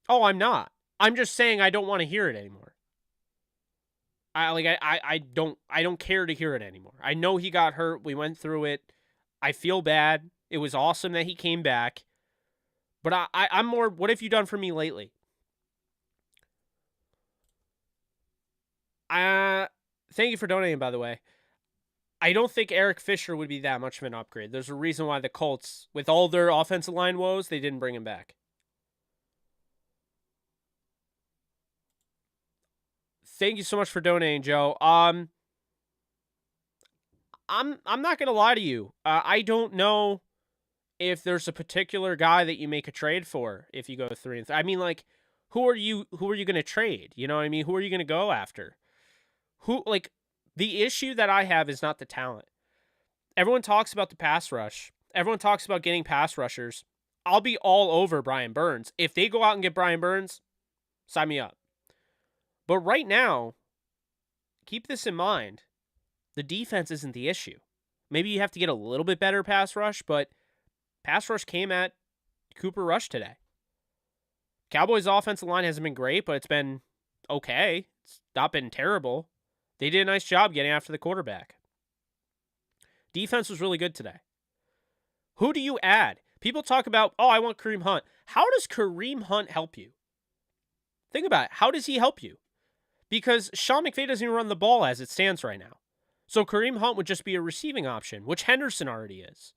Oh, I'm not. I'm just saying I don't want to hear it anymore. I don't care to hear it anymore. I know he got hurt. We went through it. I feel bad. It was awesome that he came back. But I'm more, what have you done for me lately? Thank you for donating, by the way. I don't think Eric Fisher would be that much of an upgrade. There's a reason why the Colts, with all their offensive line woes, they didn't bring him back. Thank you so much for donating, Joe. I'm not gonna lie to you. I don't know if there's a particular guy that you make a trade for if you go 3-3. I mean, like, who are you gonna trade? You know what I mean? Who are you gonna go after? The issue that I have is not the talent. Everyone talks about the pass rush. Everyone talks about getting pass rushers. I'll be all over Brian Burns. If they go out and get Brian Burns, sign me up. But right now, keep this in mind. The defense isn't the issue. Maybe you have to get a little bit better pass rush, but pass rush came at Cooper Rush today. Cowboys' offensive line hasn't been great, but it's been okay. It's not been terrible. They did a nice job getting after the quarterback. Defense was really good today. Who do you add? People talk about, oh, I want Kareem Hunt. How does Kareem Hunt help you? Think about it. How does he help you? Because Sean McVay doesn't even run the ball as it stands right now. So Kareem Hunt would just be a receiving option, which Henderson already is.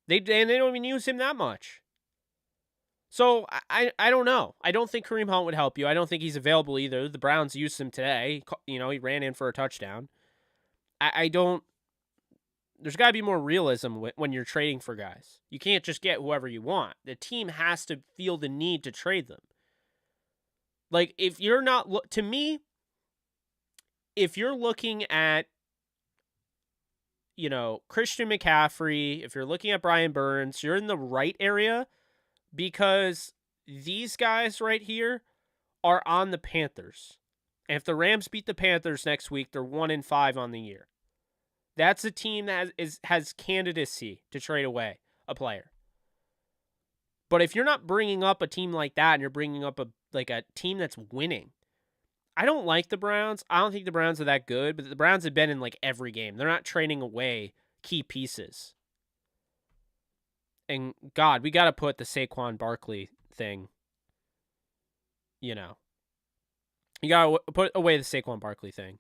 They don't even use him that much. So I don't know. I don't think Kareem Hunt would help you. I don't think he's available either. The Browns used him today. He ran in for a touchdown. I don't. There's got to be more realism when you're trading for guys. You can't just get whoever you want. The team has to feel the need to trade them. Like, if you're not, to me, if you're looking at, Christian McCaffrey, if you're looking at Brian Burns, you're in the right area because these guys right here are on the Panthers. And if the Rams beat the Panthers next week, they're 1-5 on the year. That's a team that has candidacy to trade away a player. But if you're not bringing up a team like that and you're bringing up a team that's winning, I don't like the Browns. I don't think the Browns are that good, but the Browns have been in every game. They're not trading away key pieces. And God, we got to put the Saquon Barkley thing, you got to put away the Saquon Barkley thing.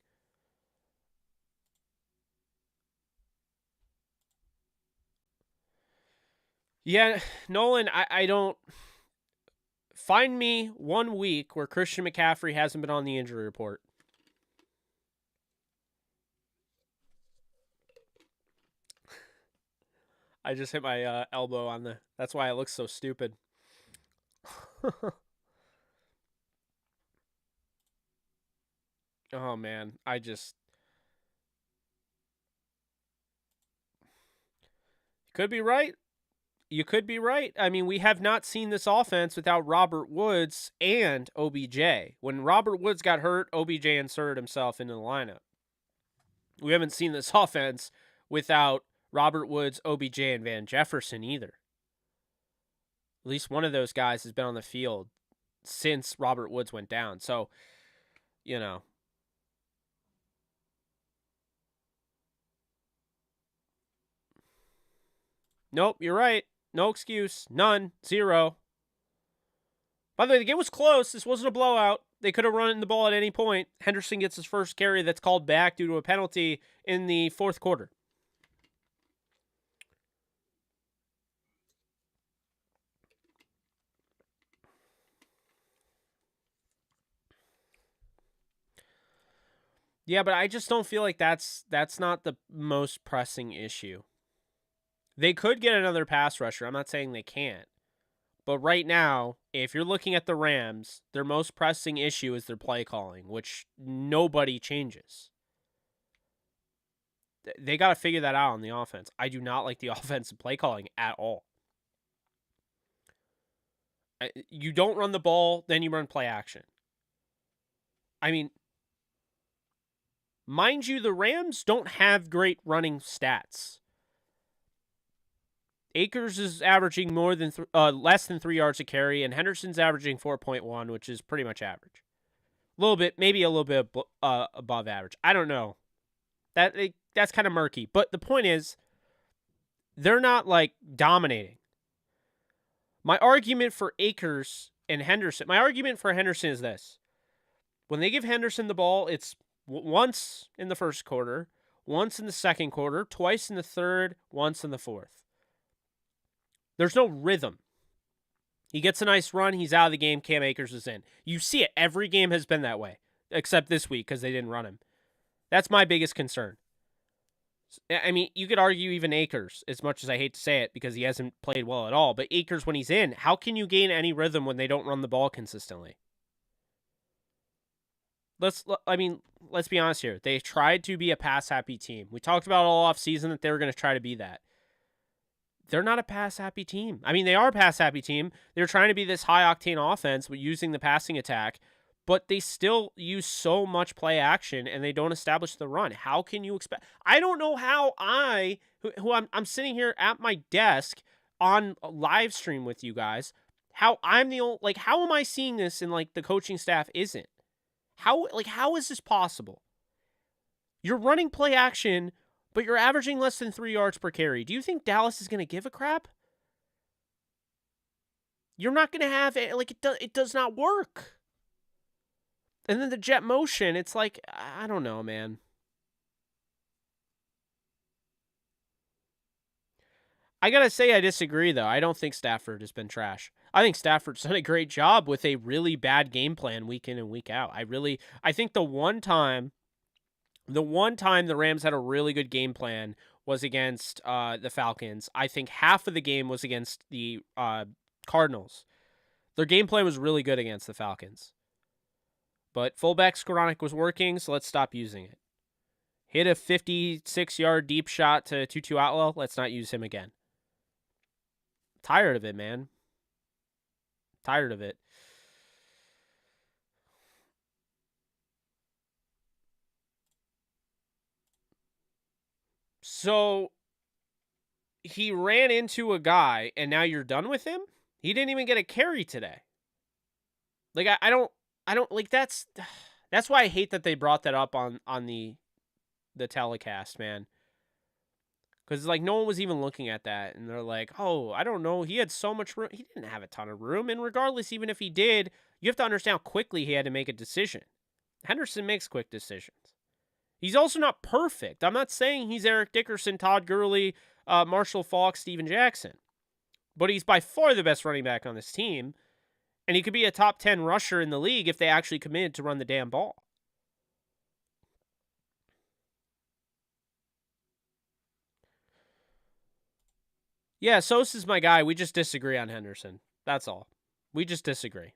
Yeah, Nolan, I don't. Find me 1 week where Christian McCaffrey hasn't been on the injury report. I just hit my elbow on the. That's why it looks so stupid. Oh, man. Could be right. You could be right. I mean, we have not seen this offense without Robert Woods and OBJ. When Robert Woods got hurt, OBJ inserted himself into the lineup. We haven't seen this offense without Robert Woods, OBJ, and Van Jefferson either. At least one of those guys has been on the field since Robert Woods went down. So, Nope, you're right. No excuse. None. Zero. By the way, the game was close. This wasn't a blowout. They could have run the ball at any point. Henderson gets his first carry that's called back due to a penalty in the fourth quarter. Yeah, but I just don't feel like that's not the most pressing issue. They could get another pass rusher. I'm not saying they can't. But right now, if you're looking at the Rams, their most pressing issue is their play calling, which nobody changes. They got to figure that out on the offense. I do not like the offensive play calling at all. You don't run the ball, then you run play action. I mean, mind you, the Rams don't have great running stats. Akers is averaging less than 3 yards a carry, and Henderson's averaging 4.1, which is pretty much average. A little bit, maybe a little bit above average. I don't know. That's kind of murky. But the point is, They're not like dominating. My argument for Akers and Henderson, my argument for Henderson is this. When they give Henderson the ball, it's once in the first quarter, once in the second quarter, twice in the third, once in the fourth. There's no rhythm. He gets a nice run, he's out of the game, Cam Akers is in. You see it. Every game has been that way, except this week because they didn't run him. That's my biggest concern. I mean, you could argue even Akers, as much as I hate to say it, because he hasn't played well at all. But Akers, when he's in, how can you gain any rhythm when they don't run the ball consistently? Let's be honest here. They tried to be a pass-happy team. We talked about all offseason that they were going to try to be that. They're not a pass-happy team. I mean, they are a pass-happy team. They're trying to be this high-octane offense using the passing attack, but they still use so much play action and they don't establish the run. How can you expect? I don't know how I'm sitting here at my desk on a live stream with you guys. How I'm the only, how am I seeing this and the coaching staff isn't? How is this possible? You're running play action, but you're averaging less than 3 yards per carry. Do you think Dallas is going to give a crap? You're not going to have it. It does not work. And then the jet motion, it's I don't know, man. I got to say I disagree, though. I don't think Stafford has been trash. I think Stafford's done a great job with a really bad game plan week in and week out. I think the one time the Rams had a really good game plan was against the Falcons. I think half of the game was against the Cardinals. Their game plan was really good against the Falcons. But fullback Skoranek was working, so let's stop using it. Hit a 56-yard deep shot to Tutu Atwell. Let's not use him again. Tired of it, man. Tired of it. So he ran into a guy, and now you're done with him? He didn't even get a carry today. I don't that's why I hate that they brought that up on the telecast, man. Because no one was even looking at that, and they're like, oh, I don't know, he had so much room. He didn't have a ton of room, and regardless, even if he did, you have to understand how quickly he had to make a decision. Henderson makes quick decisions. He's also not perfect. I'm not saying he's Eric Dickerson, Todd Gurley, Marshall Faulk, Steven Jackson. But he's by far the best running back on this team. And he could be a top 10 rusher in the league if they actually committed to run the damn ball. Yeah, Sosa's my guy. We just disagree on Henderson. That's all. We just disagree.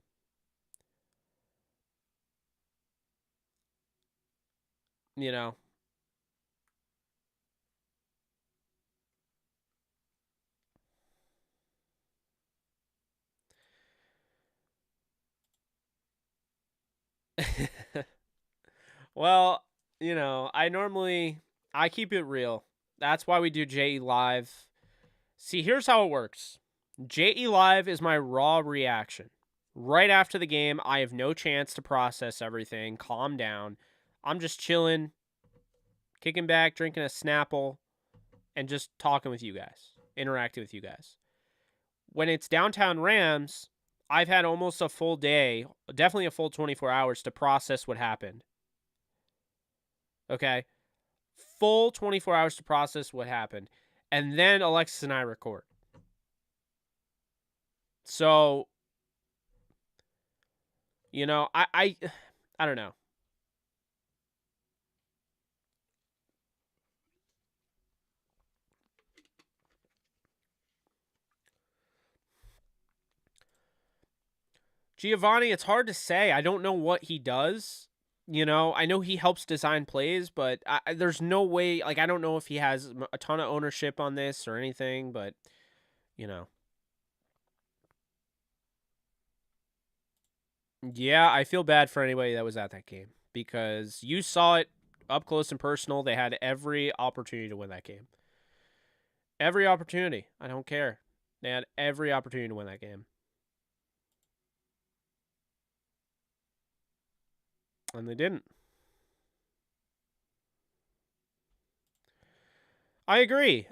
You know. Well, I keep it real. That's why we do JE Live. See, here's how it works. JE Live is my raw reaction. Right after the game, I have no chance to process everything, calm down. I'm just chilling, kicking back, drinking a Snapple, and just talking with you guys, interacting with you guys. When it's Downtown Rams, I've had almost a full day, definitely a full 24 hours to process what happened. Okay? Full 24 hours to process what happened. And then Alexis and I record. So, I don't know. Giovanni, it's hard to say. I don't know what he does. I know he helps design plays, but there's no way. I don't know if he has a ton of ownership on this or anything, but, Yeah, I feel bad for anybody that was at that game because you saw it up close and personal. They had every opportunity to win that game. Every opportunity. I don't care. They had every opportunity to win that game. And they didn't. I agree.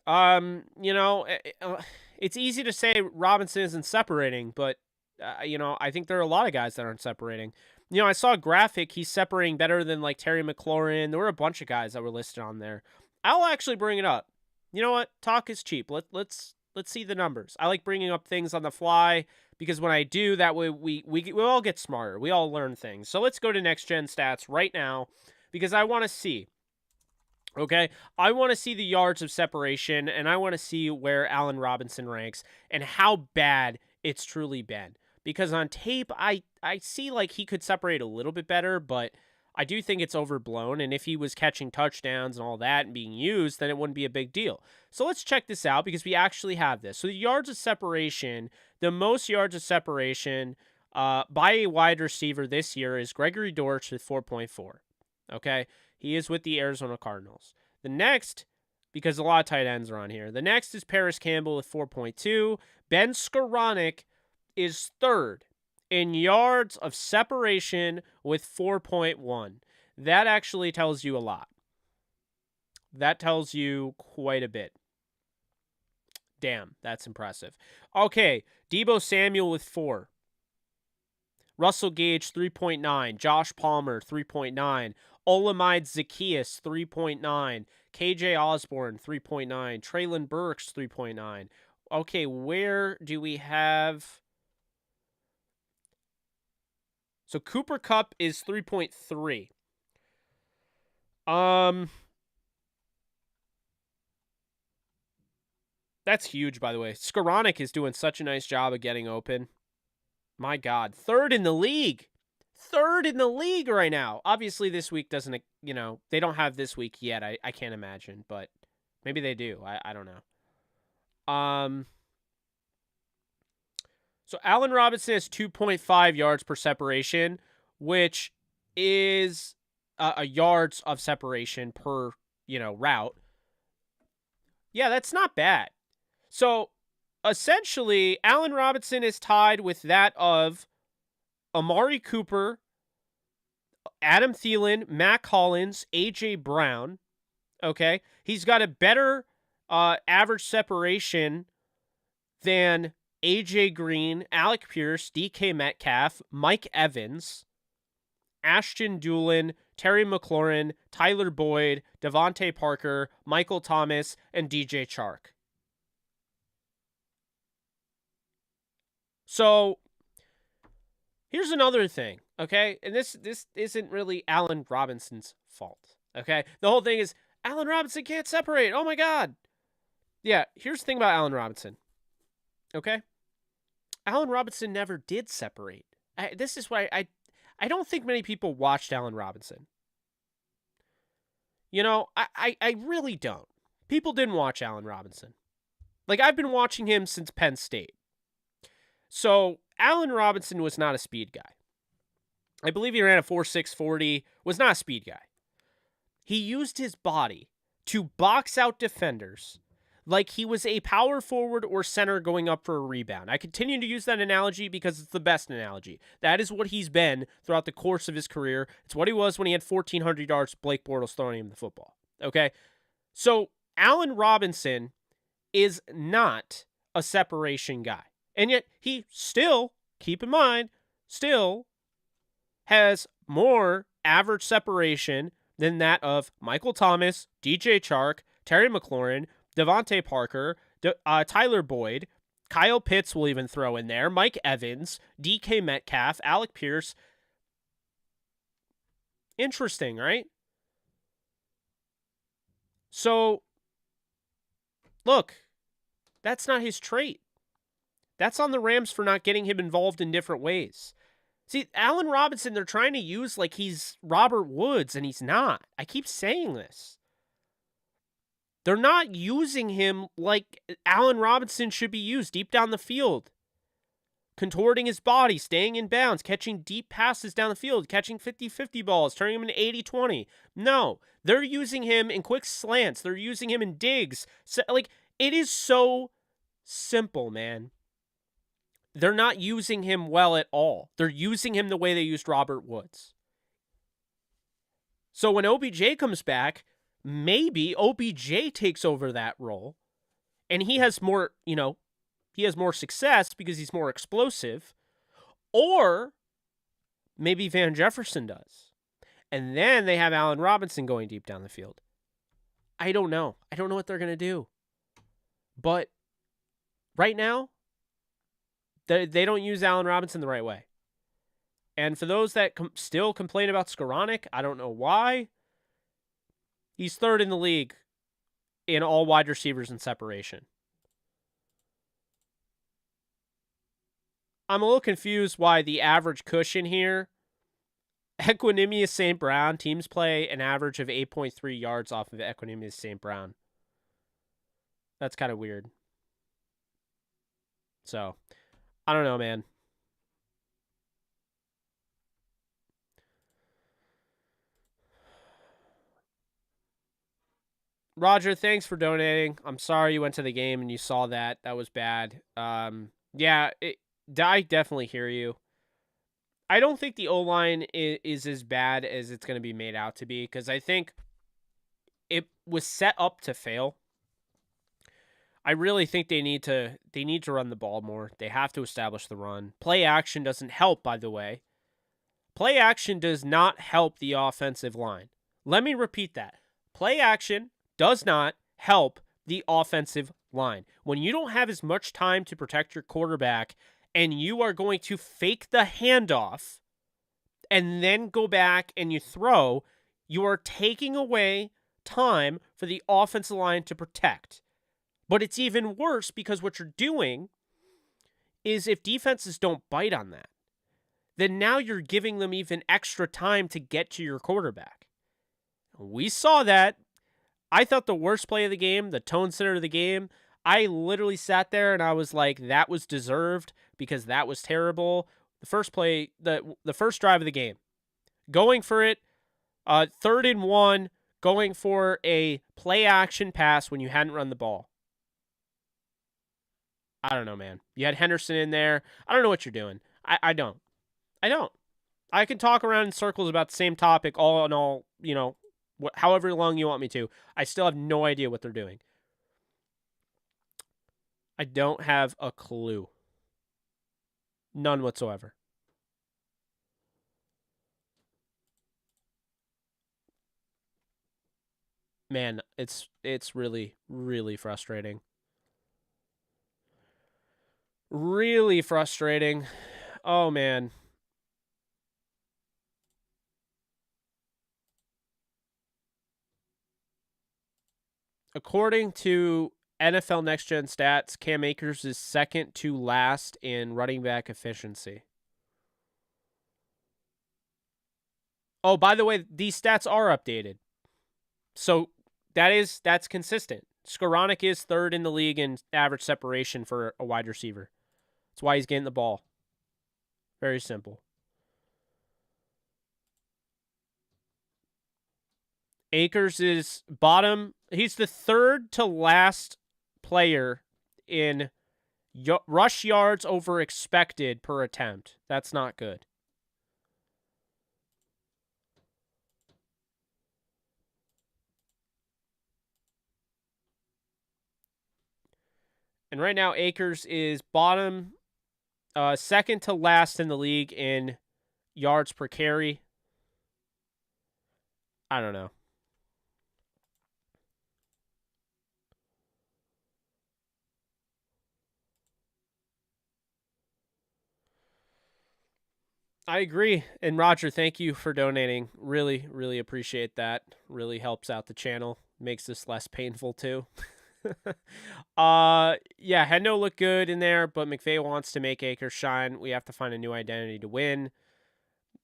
It's easy to say Robinson isn't separating, but I think there are a lot of guys that aren't separating. I saw a graphic. He's separating better than like Terry McLaurin. There were a bunch of guys that were listed on there. I'll actually bring it up. You know what? Talk is cheap. Let's see the numbers. I like bringing up things on the fly because when I do, that way we all get smarter. We all learn things. So let's go to next gen stats right now because I want to see. Okay, I want to see the yards of separation, and I want to see where Allen Robinson ranks and how bad it's truly been. Because on tape, I see like he could separate a little bit better, but I do think it's overblown. And if he was catching touchdowns and all that and being used, then it wouldn't be a big deal. So let's check this out because we actually have this. So the yards of separation, the most yards of separation by a wide receiver this year is Gregory Dortch with 4.4. Okay. He is with the Arizona Cardinals. The next, because a lot of tight ends are on here, the next is Paris Campbell with 4.2. Ben Skoranek is third in yards of separation with 4.1. That actually tells you a lot. That tells you quite a bit. Damn, that's impressive. Okay, Deebo Samuel with 4. Russell Gage, 3.9. Josh Palmer, 3.9. Olamide Zacchaeus, 3.9. KJ Osborne, 3.9. Traylon Burks, 3.9. Okay, where do we have... So Cooper Kupp is 3.3. That's huge, by the way. Skoranek is doing such a nice job of getting open. My God. Third in the league. Third in the league right now. Obviously, this week doesn't, they don't have this week yet. I can't imagine, but maybe they do. I don't know. So Allen Robinson has 2.5 yards per separation, which is a yards of separation per, route. Yeah, that's not bad. So essentially, Allen Robinson is tied with that of Amari Cooper, Adam Thielen, Matt Collins, A.J. Brown. Okay? He's got a better average separation than A.J. Green, Alec Pierce, DK Metcalf, Mike Evans, Ashton Dulin, Terry McLaurin, Tyler Boyd, Devontae Parker, Michael Thomas, and DJ Chark. So here's another thing, okay? And this isn't really Allen Robinson's fault, okay? The whole thing is Allen Robinson can't separate. Oh my God. Yeah, here's the thing about Allen Robinson, okay? Allen Robinson never did separate. This is why I don't think many people watched Allen Robinson. I really don't. People didn't watch Allen Robinson. Like, I've been watching him since Penn State. So, Allen Robinson was not a speed guy. I believe he ran a 4.6 40, was not a speed guy. He used his body to box out defenders like he was a power forward or center going up for a rebound. I continue to use that analogy because it's the best analogy. That is what he's been throughout the course of his career. It's what he was when he had 1,400 yards, Blake Bortles throwing him the football. Okay? So, Allen Robinson is not a separation guy. And yet, he still, keep in mind, still has more average separation than that of Michael Thomas, DJ Chark, Terry McLaurin, Devontae Parker, Tyler Boyd, Kyle Pitts will even throw in there, Mike Evans, DK Metcalf, Alec Pierce. Interesting, right? So, look, that's not his trait. That's on the Rams for not getting him involved in different ways. See, Allen Robinson, they're trying to use like he's Robert Woods, and he's not. I keep saying this. They're not using him like Allen Robinson should be used deep down the field. Contorting his body, staying in bounds, catching deep passes down the field, catching 50-50 balls, turning him into 80-20. No, they're using him in quick slants. They're using him in digs. So, it is so simple, man. They're not using him well at all. They're using him the way they used Robert Woods. So when OBJ comes back, maybe OBJ takes over that role and he has more, he has more success because he's more explosive. Or maybe Van Jefferson does. And then they have Allen Robinson going deep down the field. I don't know. I don't know what they're going to do. But right now, they don't use Allen Robinson the right way. And for those that still complain about Skoranek, I don't know why. He's third in the league in all wide receivers in separation. I'm a little confused why the average cushion here, Equanimous St. Brown, teams play an average of 8.3 yards off of Equanimous St. Brown. That's kind of weird. So, I don't know, man. Roger, thanks for donating. I'm sorry you went to the game and you saw that. That was bad. Yeah, I definitely hear you. I don't think the O-line is as bad as it's going to be made out to be, because I think it was set up to fail. I really think they need to run the ball more. They have to establish the run. Play action doesn't help, by the way. Play action does not help the offensive line. Let me repeat that. Play action does not help the offensive line. When you don't have as much time to protect your quarterback and you are going to fake the handoff and then go back and you throw, you are taking away time for the offensive line to protect. But it's even worse because what you're doing is, if defenses don't bite on that, then now you're giving them even extra time to get to your quarterback. We saw that. I thought the worst play of the game, the tone setter of the game, I literally sat there and I was like, that was deserved because that was terrible. The first play, the first drive of the game, going for it, 3rd and 1, going for a play action pass when you hadn't run the ball. I don't know, man. You had Henderson in there. I don't know what you're doing. I don't. I can talk around in circles about the same topic all in all, however long you want me to. I still have no idea what they're doing. I don't have a clue. None whatsoever. Man, it's really, really frustrating. Really frustrating. Oh, man. According to NFL Next Gen Stats, Cam Akers is second to last in running back efficiency. Oh, by the way, these stats are updated. So that's consistent. Skoranek is 3rd in the league in average separation for a wide receiver. That's why he's getting the ball. Very simple. Akers is bottom. He's the 3rd to last player in rush yards over expected per attempt. That's not good. And right now, Akers is bottom, 2nd to last in the league in yards per carry. I don't know. I agree. And Roger, thank you for donating. Really, really appreciate that. Really helps out the channel. Makes this less painful too. Yeah, Hendo looked good in there, but McVay wants to make Akers shine. We have to find a new identity to win.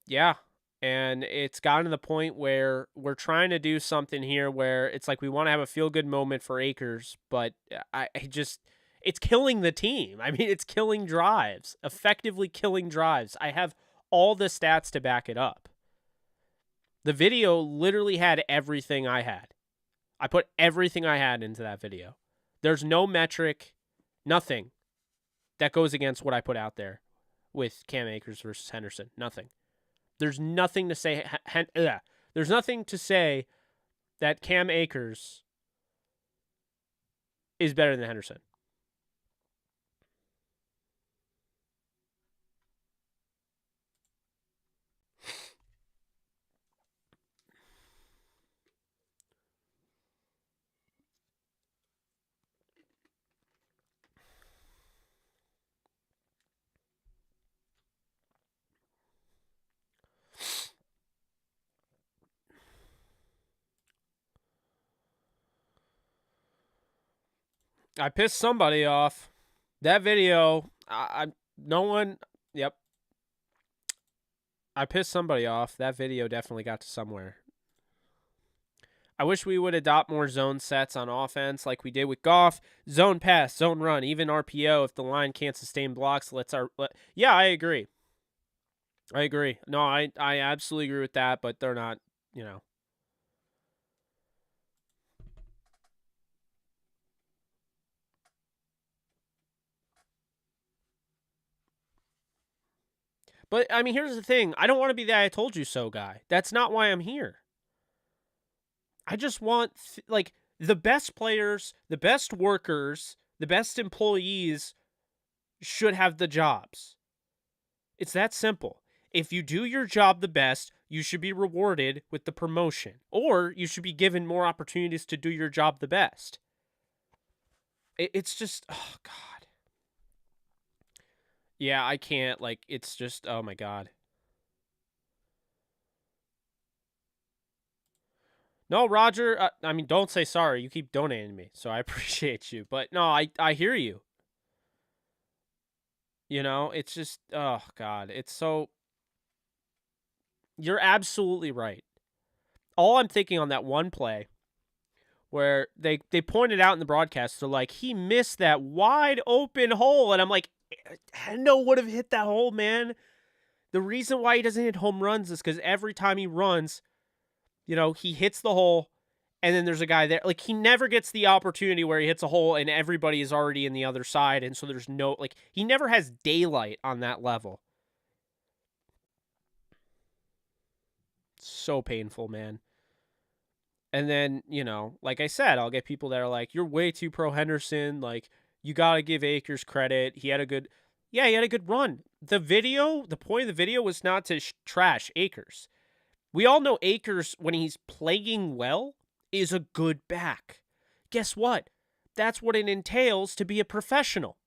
Yeah. And it's gotten to the point where we're trying to do something here where it's like we want to have a feel-good moment for Akers, but it's killing the team. I mean, it's killing drives, effectively killing drives. I have all the stats to back it up. The video literally had everything I had. I put everything I had into that video. There's no metric, nothing that goes against what I put out there with Cam Akers versus Henderson. Nothing. There's nothing to say. There's nothing to say that Cam Akers is better than Henderson. I pissed somebody off. That video, no one, yep. I pissed somebody off. That video definitely got to somewhere. I wish we would adopt more zone sets on offense like we did with Goff. Zone pass, zone run, even RPO. If the line can't sustain blocks, yeah, I agree. No, I absolutely agree with that, but they're not, you know. But, I mean, here's the thing. I don't want to be the I told you so guy. That's not why I'm here. I just want, the best players, the best workers, the best employees should have the jobs. It's that simple. If you do your job the best, you should be rewarded with the promotion. Or you should be given more opportunities to do your job the best. It's just, oh, God. Yeah, I can't. It's just, oh, my God. No, Roger, I mean, don't say sorry. You keep donating me, so I appreciate you. But no, I hear you. You know, it's just, oh, God. It's so, you're absolutely right. All I'm thinking on that one play where they pointed out in the broadcast, they're like, he missed that wide open hole. And I'm like, Hendo would have hit that hole, man. The reason why he doesn't hit home runs is because every time he runs, you know, he hits the hole, and then there's a guy there. Like, he never gets the opportunity where he hits a hole and everybody is already in the other side, and so there's no, he never has daylight on that level. So painful, man. And then, you know, like I said, I'll get people that are like, you're way too pro Henderson. Like, you got to give Akers credit. He had a good run. The point of the video was not to trash Akers. We all know Akers, when he's playing well, is a good back. Guess what? That's what it entails to be a professional.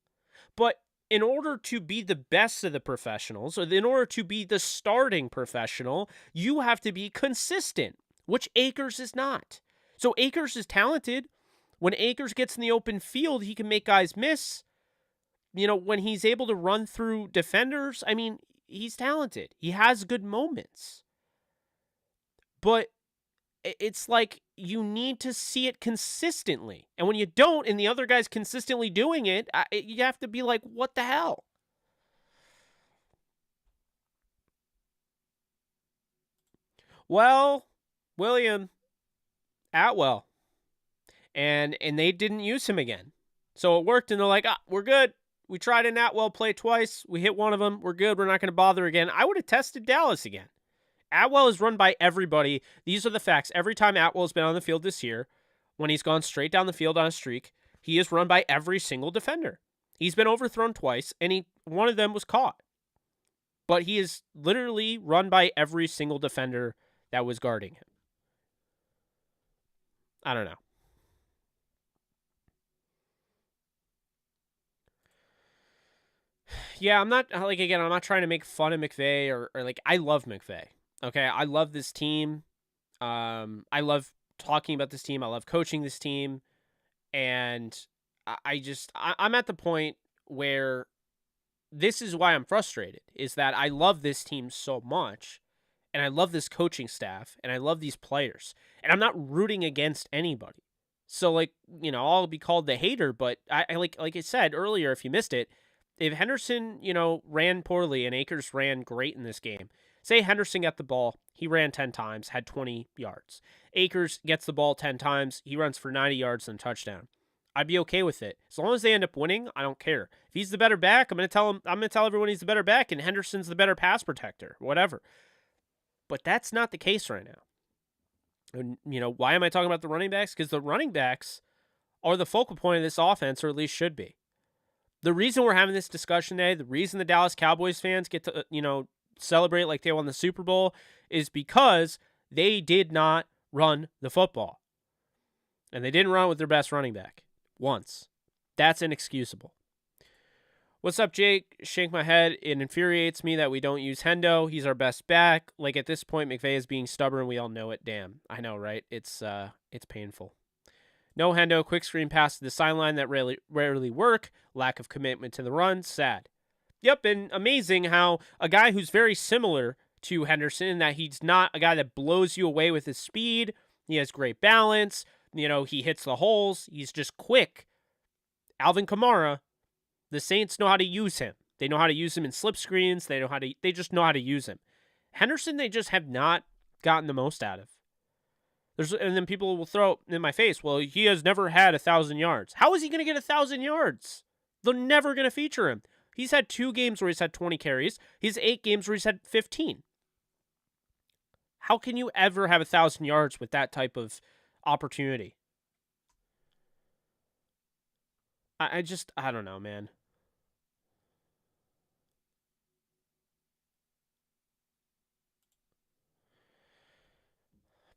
But in order to be the best of the professionals, or in order to be the starting professional, you have to be consistent, which Akers is not. So Akers is talented. When Akers gets in the open field, he can make guys miss. You know, when he's able to run through defenders, I mean, he's talented. He has good moments. But it's like you need to see it consistently. And when you don't, and the other guy's consistently doing it, you have to be like, what the hell? Well, William Atwell. And they didn't use him again. So it worked, and they're like, we're good. We tried an Atwell play twice. We hit one of them. We're good. We're not going to bother again. I would have tested Dallas again. Atwell is run by everybody. These are the facts. Every time Atwell's been on the field this year, when he's gone straight down the field on a streak, he is run by every single defender. He's been overthrown twice, and one of them was caught. But he is literally run by every single defender that was guarding him. I don't know. Yeah, I'm not trying to make fun of McVay or I love McVay. Okay, I love this team. I love talking about this team. I love coaching this team. And I'm at the point where this is why I'm frustrated, is that I love this team so much, and I love this coaching staff, and I love these players, and I'm not rooting against anybody. So, I'll be called the hater, but I like I said earlier, if you missed it, if Henderson, ran poorly and Akers ran great in this game, say Henderson got the ball, he ran 10 times, had 20 yards. Akers gets the ball 10 times, he runs for 90 yards and a touchdown. I'd be okay with it. As long as they end up winning, I don't care. If he's the better back, I'm going to tell everyone he's the better back, and Henderson's the better pass protector, whatever. But that's not the case right now. And, why am I talking about the running backs? Because the running backs are the focal point of this offense, or at least should be. The reason we're having this discussion today, the reason the Dallas Cowboys fans get to, celebrate like they won the Super Bowl is because they did not run the football. And they didn't run with their best running back once. That's inexcusable. What's up, Jake? Shake my head. It infuriates me that we don't use Hendo. He's our best back. Like, at this point, McVay is being stubborn. We all know it. Damn. I know, right? It's painful. No Hendo. Quick screen pass to the sideline that rarely work. Lack of commitment to the run. Sad. Yep, and amazing how a guy who's very similar to Henderson in that he's not a guy that blows you away with his speed. He has great balance. He hits the holes. He's just quick. Alvin Kamara, the Saints know how to use him. They know how to use him in slip screens. They just know how to use him. Henderson, they just have not gotten the most out of. And then people will throw in my face, well, he has never had 1,000 yards. How is he going to get 1,000 yards? They're never going to feature him. He's had 2 games where he's had 20 carries. He's 8 games where he's had 15. How can you ever have 1,000 yards with that type of opportunity? I don't know, man.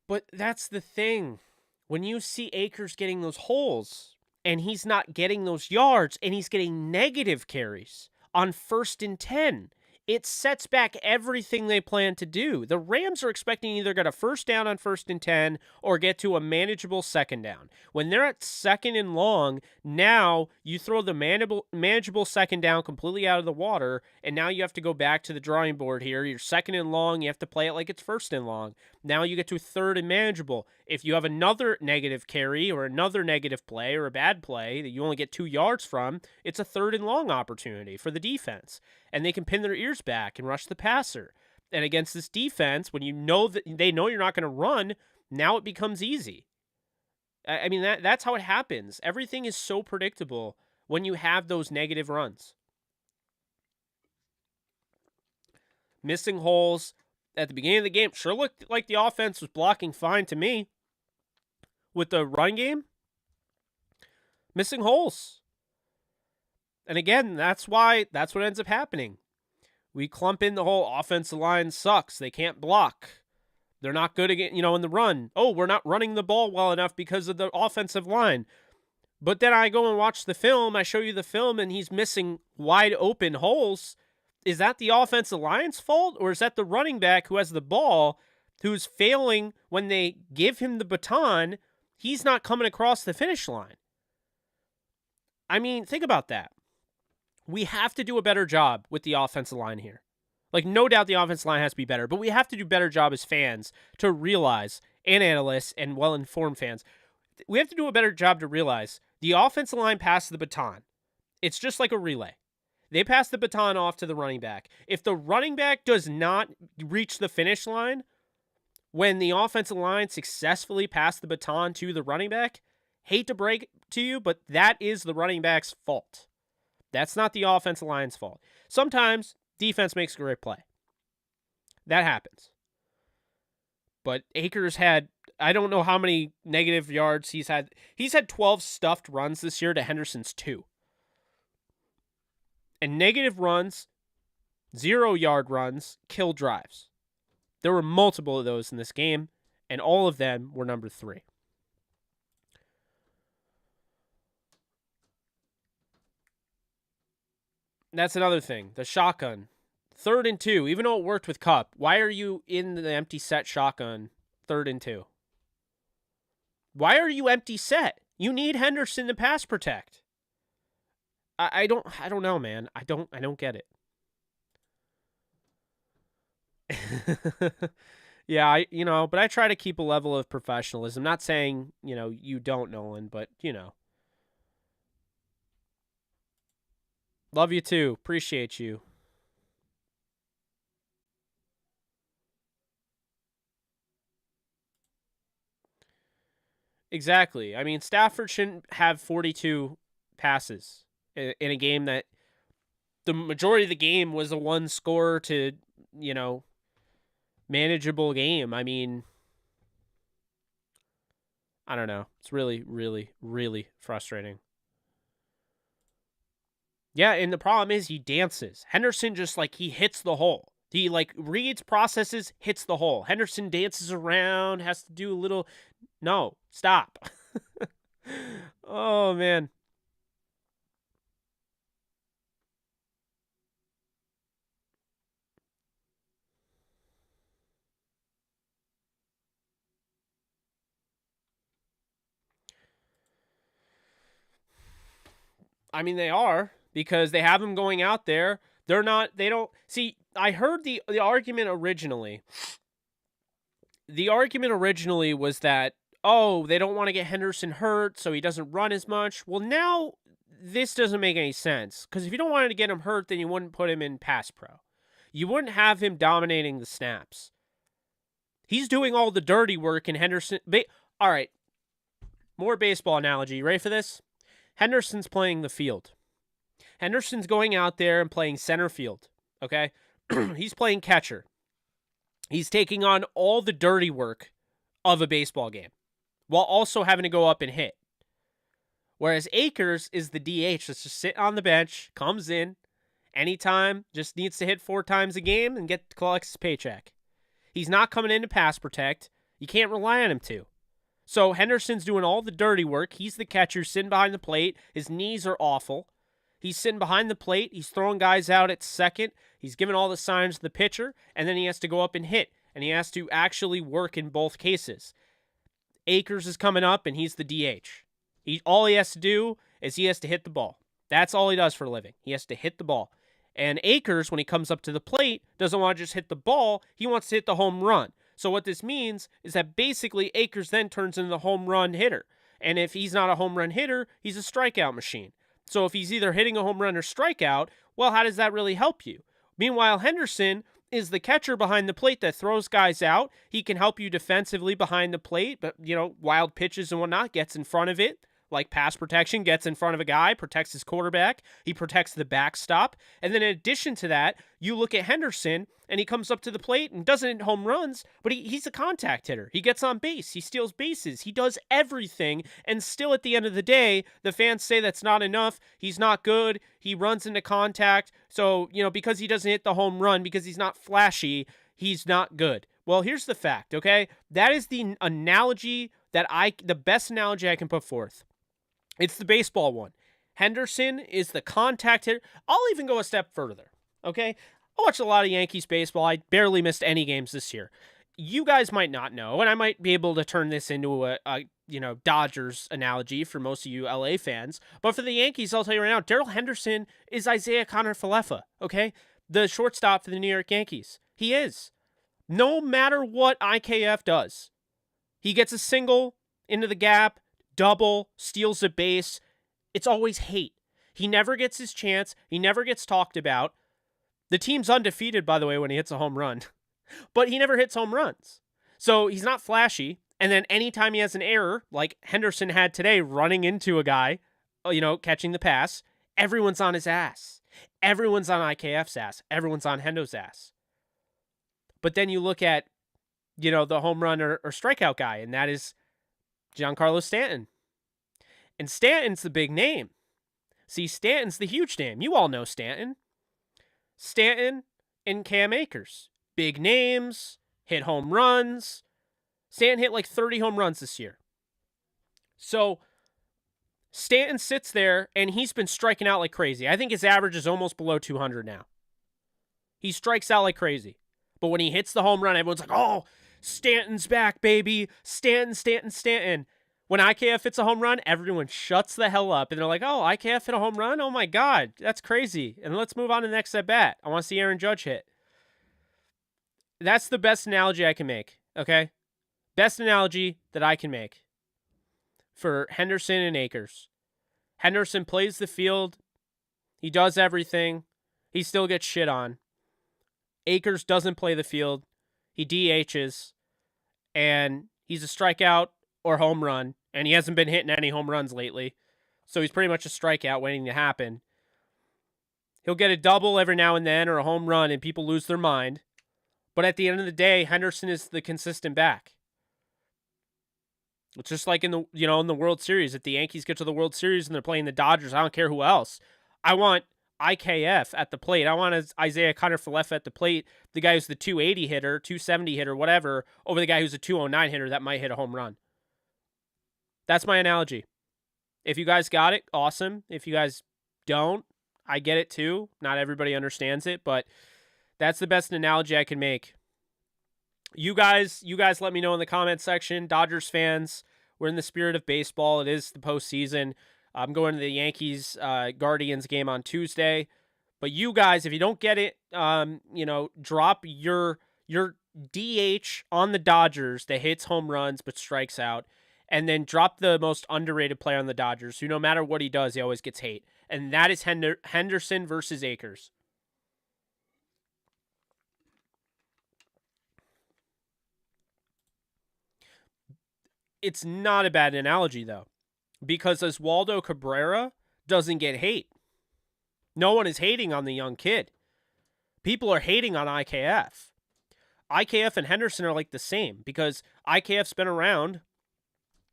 But that's the thing. When you see Akers getting those holes and he's not getting those yards and he's getting negative carries on 1st and 10, it sets back everything they plan to do. The Rams are expecting either get a first down on 1st and 10 or get to a manageable 2nd down. When they're at 2nd and long, now you throw the manageable 2nd down completely out of the water, and now you have to go back to the drawing board here. You're 2nd and long, you have to play it like it's 1st and long. Now you get to 3rd and manageable. If you have another negative carry or another negative play or a bad play that you only get 2 yards from, it's a 3rd and long opportunity for the defense. And they can pin their ears back and rush the passer. And against this defense, when you know that they know you're not going to run, now it becomes easy. I mean, that's how it happens. Everything is so predictable when you have those negative runs. Missing holes at the beginning of the game sure looked like the offense was blocking fine to me. With the run game, missing holes. And again, that's what ends up happening. We clump in the whole offensive line sucks. They can't block. They're not good again, in the run. Oh, we're not running the ball well enough because of the offensive line. But then I go and watch the film. I show you the film, and he's missing wide open holes. Is that the offensive line's fault, or is that the running back who has the ball, who's failing when they give him the baton? He's not coming across the finish line. I mean, think about that. We have to do a better job with the offensive line here. Like, no doubt the offensive line has to be better, but we have to do a better job as fans to realize, and analysts and well-informed fans, we have to do a better job to realize the offensive line passes the baton. It's just like a relay. They pass the baton off to the running back. If the running back does not reach the finish line when the offensive line successfully passed the baton to the running back, hate to break it to you, but that is the running back's fault. That's not the offensive line's fault. Sometimes defense makes a great play. That happens. But Akers had, I don't know how many negative yards he's had. He's had 12 stuffed runs this year to Henderson's 2. And negative runs, 0-yard runs, kill drives. There were multiple of those in this game, and all of them were number 3. That's another thing. The shotgun. 3rd and 2. Even though it worked with Kupp, why are you in the empty set shotgun 3rd and 2? Why are you empty set? You need Henderson to pass protect. I don't know, man. I don't get it. Yeah, but I try to keep a level of professionalism. Not saying, you don't, Nolan, but, Love you too. Appreciate you. Exactly. I mean, Stafford shouldn't have 42 passes in a game that the majority of the game was a 1-score to, manageable game. I mean, I don't know. It's really, really, really frustrating. Yeah, and the problem is he dances. Henderson just like he hits the hole. He like reads, processes, hits the hole. Henderson dances around, has to do a little. No, stop. Oh man. I mean, they are because they have him going out there. They're not. They don't see. I heard the argument originally. The argument originally was that they don't want to get Henderson hurt, so he doesn't run as much. Well, now this doesn't make any sense because if you don't want to get him hurt, then you wouldn't put him in pass pro. You wouldn't have him dominating the snaps. He's doing all the dirty work, and Henderson. All right, more baseball analogy. You ready for this? Henderson's playing the field. Henderson's going out there and playing center field, okay? He's playing catcher. He's taking on all the dirty work of a baseball game while also having to go up and hit. Whereas Akers is the DH that's just sitting on the bench, comes in anytime, just needs to hit 4 times a game and collects his paycheck. He's not coming in to pass protect. You can't rely on him to. So Henderson's doing all the dirty work. He's the catcher sitting behind the plate. His knees are awful. He's sitting behind the plate. He's throwing guys out at second. He's giving all the signs to the pitcher, and then he has to go up and hit, and he has to actually work in both cases. Akers is coming up, and he's the DH. All he has to do is he has to hit the ball. That's all he does for a living. He has to hit the ball. And Akers, when he comes up to the plate, doesn't want to just hit the ball. He wants to hit the home run. So what this means is that basically Akers then turns into the home run hitter. And if he's not a home run hitter, he's a strikeout machine. So if he's either hitting a home run or strikeout, well, how does that really help you? Meanwhile, Henderson is the catcher behind the plate that throws guys out. He can help you defensively behind the plate, but, wild pitches and whatnot, gets in front of it. Like pass protection, gets in front of a guy, protects his quarterback, he protects the backstop. And then in addition to that, you look at Henderson, and he comes up to the plate and doesn't hit home runs, but he's a contact hitter. He gets on base, he steals bases, he does everything, and still at the end of the day, the fans say that's not enough, he's not good, he runs into contact, so, because he doesn't hit the home run, because he's not flashy, he's not good. Well, here's the fact, okay? That is the analogy the best analogy I can put forth. It's the baseball one. Henderson is the contact hitter. I'll even go a step further, okay? I watched a lot of Yankees baseball. I barely missed any games this year. You guys might not know, and I might be able to turn this into a Dodgers analogy for most of you LA fans. But for the Yankees, I'll tell you right now, Darrell Henderson is Isaiah Connor-Falefa, okay? The shortstop for the New York Yankees. He is. No matter what IKF does, he gets a single into the gap, double, steals a base. It's always hate. He never gets his chance. He never gets talked about. The team's undefeated, by the way, when he hits a home run. But he never hits home runs. So he's not flashy. And then anytime he has an error, like Henderson had today running into a guy, catching the pass, everyone's on his ass. Everyone's on IKF's ass. Everyone's on Hendo's ass. But then you look at, the home run or strikeout guy, and that is Giancarlo Stanton. And Stanton's the big name. See, Stanton's the huge name. You all know Stanton. Stanton and Cam Akers. Big names, hit home runs. Stanton hit like 30 home runs this year. So Stanton sits there, and he's been striking out like crazy. I think his average is almost below 200 now. He strikes out like crazy. But when he hits the home run, everyone's like, oh, Stanton's back, baby. Stanton. When IKF hits a home run, everyone shuts the hell up. And they're like, oh, IKF hit a home run? Oh, my God. That's crazy. And let's move on to the next at bat. I want to see Aaron Judge hit. That's the best analogy I can make, okay? Best analogy that I can make for Henderson and Akers. Henderson plays the field. He does everything. He still gets shit on. Akers doesn't play the field. He DHs. And he's a strikeout or home run. And he hasn't been hitting any home runs lately. So he's pretty much a strikeout waiting to happen. He'll get a double every now and then or a home run and people lose their mind. But at the end of the day, Henderson is the consistent back. It's just like in the World Series. If the Yankees get to the World Series and they're playing the Dodgers, I don't care who else. I want IKF at the plate. I want Isaiah Kiner-Falefa at the plate, the guy who's the 280 hitter, 270 hitter, whatever, over the guy who's a 209 hitter that might hit a home run. That's my analogy. If you guys got it, awesome. If you guys don't, I get it too. Not everybody understands it, but that's the best analogy I can make. You guys let me know in the comment section. Dodgers fans, we're in the spirit of baseball. It is the postseason. I'm going to the Yankees Guardians game on Tuesday. But you guys, if you don't get it, drop your DH on the Dodgers that hits home runs but strikes out, and then drop the most underrated player on the Dodgers, who no matter what he does, he always gets hate. And that is Henderson versus Akers. It's not a bad analogy, though, because Oswaldo Cabrera doesn't get hate. No one is hating on the young kid. People are hating on IKF. IKF and Henderson are like the same because IKF's been around.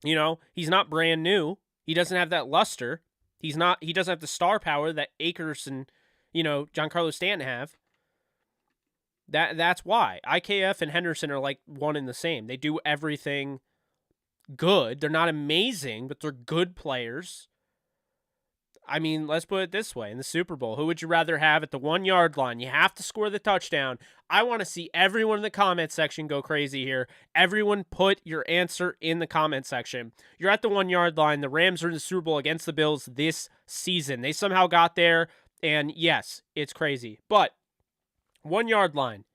He's not brand new. He doesn't have that luster. He doesn't have the star power that Akers and, Giancarlo Stanton have. That's why. IKF and Henderson are like one and the same. They do everything good. They're not amazing, but they're good players. I mean, let's put it this way. In the Super Bowl, who would you rather have at the 1-yard line? You have to score the touchdown. I want to see everyone in the comment section go crazy here. Everyone put your answer in the comment section. You're at the 1-yard line. The Rams are in the Super Bowl against the Bills this season. They somehow got there, and yes, it's crazy. But 1-yard line,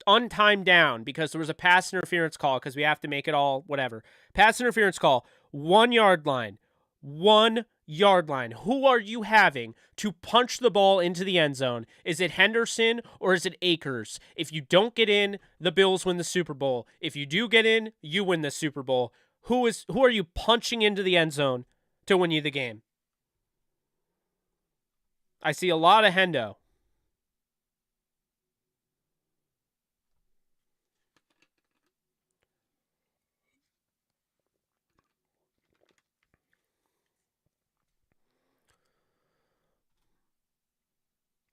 untimed down because there was a pass interference call because we have to make it all whatever. Pass interference call, 1-yard line. 1-yard line. Who are you having to punch the ball into the end zone? Is it Henderson or is it Akers? If you don't get in, the Bills win the Super Bowl. If you do get in, you win the Super Bowl. Who are you punching into the end zone to win you the game? I see a lot of Hendo.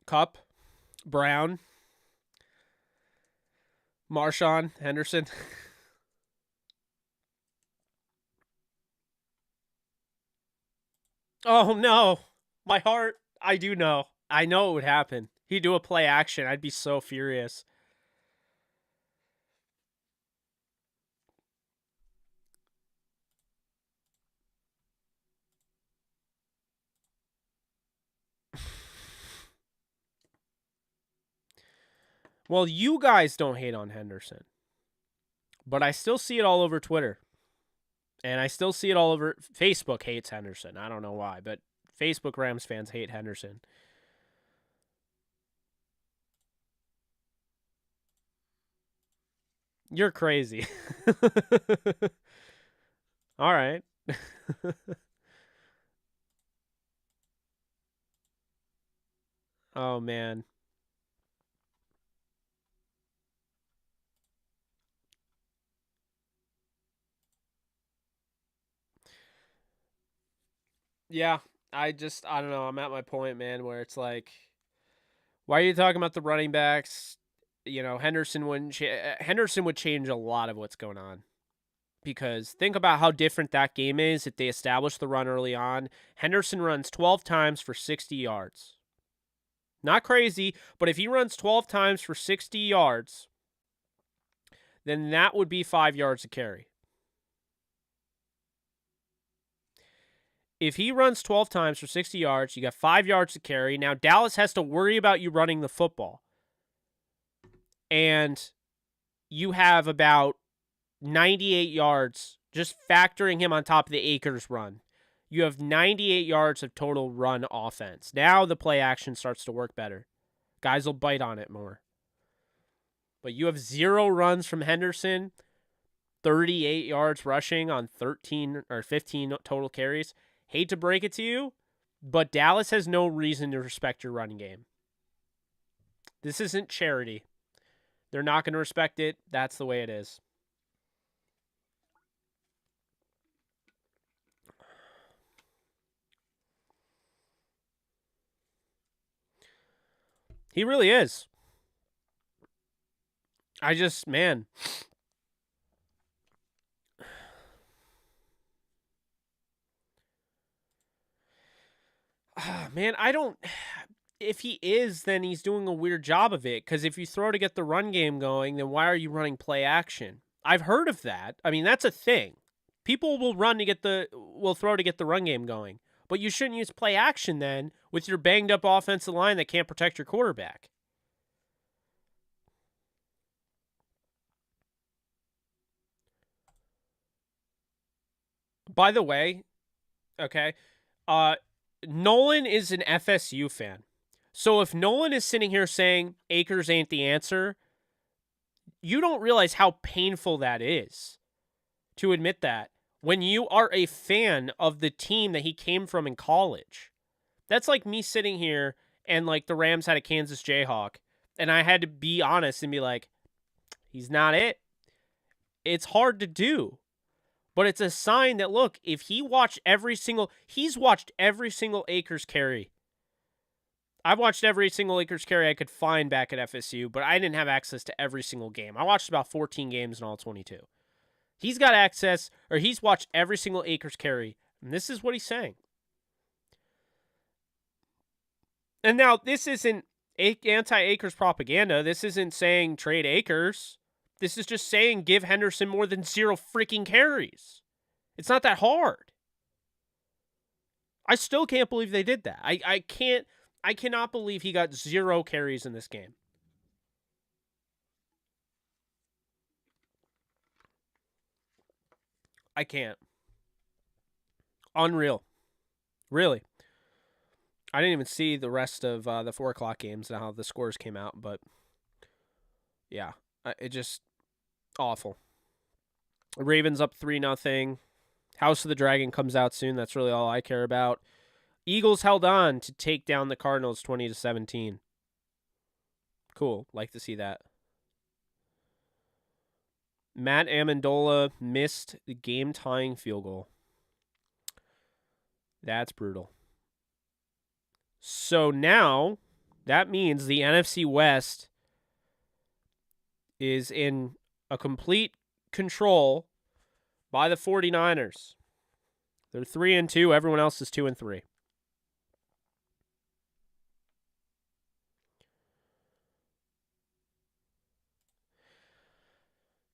Cup, Brown, Marshawn, Henderson. Oh, no. My heart. I do know. I know it would happen. He'd do a play action. I'd be so furious. Well, you guys don't hate on Henderson, but I still see it all over Twitter. And I still see it all over Facebook hates Henderson. I don't know why, but Facebook Rams fans hate Henderson. You're crazy. All right. Oh, man. Yeah, I don't know. I'm at my point, man, where it's like, why are you talking about the running backs? Henderson would change a lot of what's going on. Because think about how different that game is if they establish the run early on. Henderson runs 12 times for 60 yards. Not crazy, but if he runs 12 times for 60 yards, then that would be 5 yards to carry. If he runs 12 times for 60 yards, you got 5 yards to carry. Now, Dallas has to worry about you running the football. And you have about 98 yards, just factoring him on top of the Akers run. You have 98 yards of total run offense. Now the play action starts to work better. Guys will bite on it more. But you have 0 runs from Henderson, 38 yards rushing on 13 or 15 total carries. Hate to break it to you, but Dallas has no reason to respect your running game. This isn't charity. They're not going to respect it. That's the way it is. He really is. I just, man. Man, I don't. If he is, then he's doing a weird job of it. Because if you throw to get the run game going, then why are you running play action? I've heard of that. I mean, that's a thing. People will will throw to get the run game going. But you shouldn't use play action then with your banged up offensive line that can't protect your quarterback. By the way, okay, Nolan is an FSU fan. So if Nolan is sitting here saying Akers ain't the answer, you don't realize how painful that is to admit that when you are a fan of the team that he came from in college. That's like me sitting here and like the Rams had a Kansas Jayhawk and I had to be honest and be like, he's not it. It's hard to do. But it's a sign that, look, if he's watched every single Akers carry. I've watched every single Akers carry I could find back at FSU, but I didn't have access to every single game. I watched about 14 games in all 22. He's got access, or he's watched every single Akers carry, and this is what he's saying. And now, this isn't anti-Akers propaganda. This isn't saying trade Akers. This is just saying give Henderson more than 0 freaking carries. It's not that hard. I still can't believe they did that. I cannot believe he got 0 carries in this game. I can't. Unreal. Really. I didn't even see the rest of the 4 o'clock games and how the scores came out, but yeah, it just awful. Ravens up 3-0. House of the Dragon comes out soon. That's really all I care about. Eagles held on to take down the Cardinals 20-17. Cool. Like to see that. Matt Amendola missed the game-tying field goal. That's brutal. So now, that means the NFC West is in a complete control by the 49ers. They're 3-2. Everyone else is 2-3.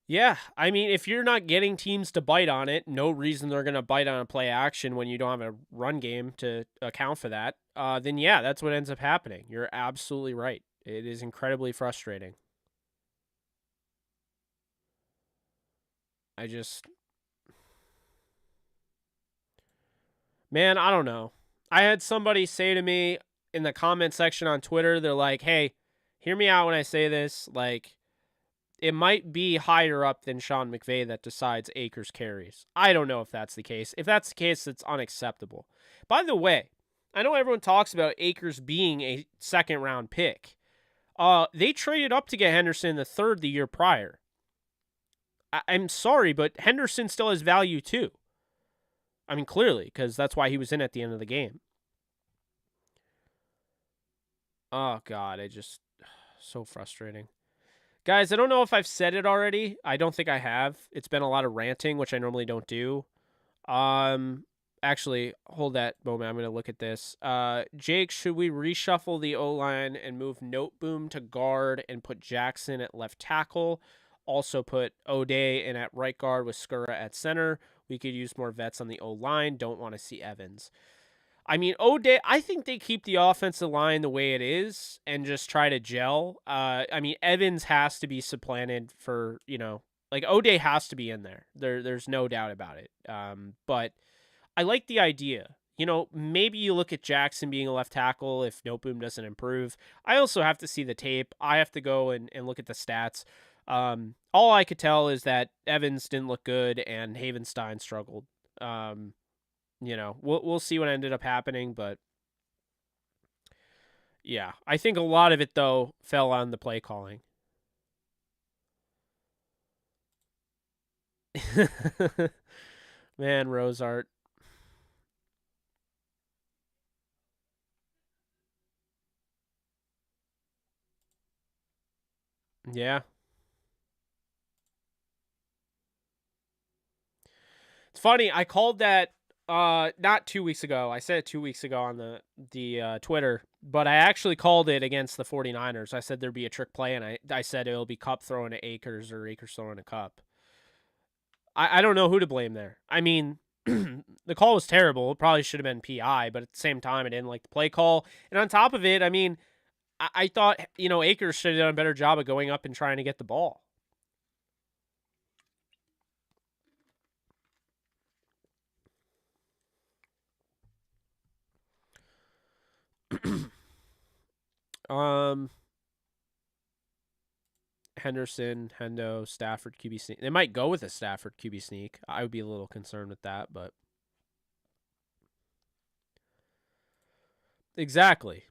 Yeah, I mean, if you're not getting teams to bite on it, no reason they're going to bite on a play action when you don't have a run game to account for that, then yeah, that's what ends up happening. You're absolutely right. It is incredibly frustrating. Man, I don't know. I had somebody say to me in the comment section on Twitter, they're like, hey, hear me out when I say this. Like, it might be higher up than Sean McVay that decides Akers carries. I don't know if that's the case. If that's the case, it's unacceptable. By the way, I know everyone talks about Akers being a second-round pick. They traded up to get Henderson in the 3rd the year prior. I'm sorry, but Henderson still has value too. I mean, clearly, because that's why he was in at the end of the game. Oh, God, so frustrating. Guys, I don't know if I've said it already. I don't think I have. It's been a lot of ranting, which I normally don't do. Actually, hold that moment. I'm going to look at this. Jake, should we reshuffle the O-line and move Noteboom to guard and put Jackson at left tackle? Also put O'Day in at right guard with Skura at center. We could use more vets on the O-line. Don't want to see Evans. I mean, O'Day, I think they keep the offensive line the way it is and just try to gel. I mean, Evans has to be supplanted for, like O'Day has to be in there. There's no doubt about it. But I like the idea. Maybe you look at Jackson being a left tackle if Noteboom doesn't improve. I also have to see the tape. I have to go and look at the stats. All I could tell is that Evans didn't look good and Havenstein struggled. We'll see what ended up happening, but yeah, I think a lot of it though fell on the play calling. Man, Rosart. Yeah. It's funny. I called that not 2 weeks ago. I said it 2 weeks ago on the Twitter, but I actually called it against the 49ers. I said there'd be a trick play, and I said it'll be Cup throwing to Akers or Akers throwing a Cup. I don't know who to blame there. I mean, the call was terrible. It probably should have been PI, but at the same time, I didn't like the play call. And on top of it, I mean, I thought, Akers should have done a better job of going up and trying to get the ball. um, Henderson, Hendo, Stafford QB sneak. They might go with a Stafford QB sneak. I would be a little concerned with that, but exactly.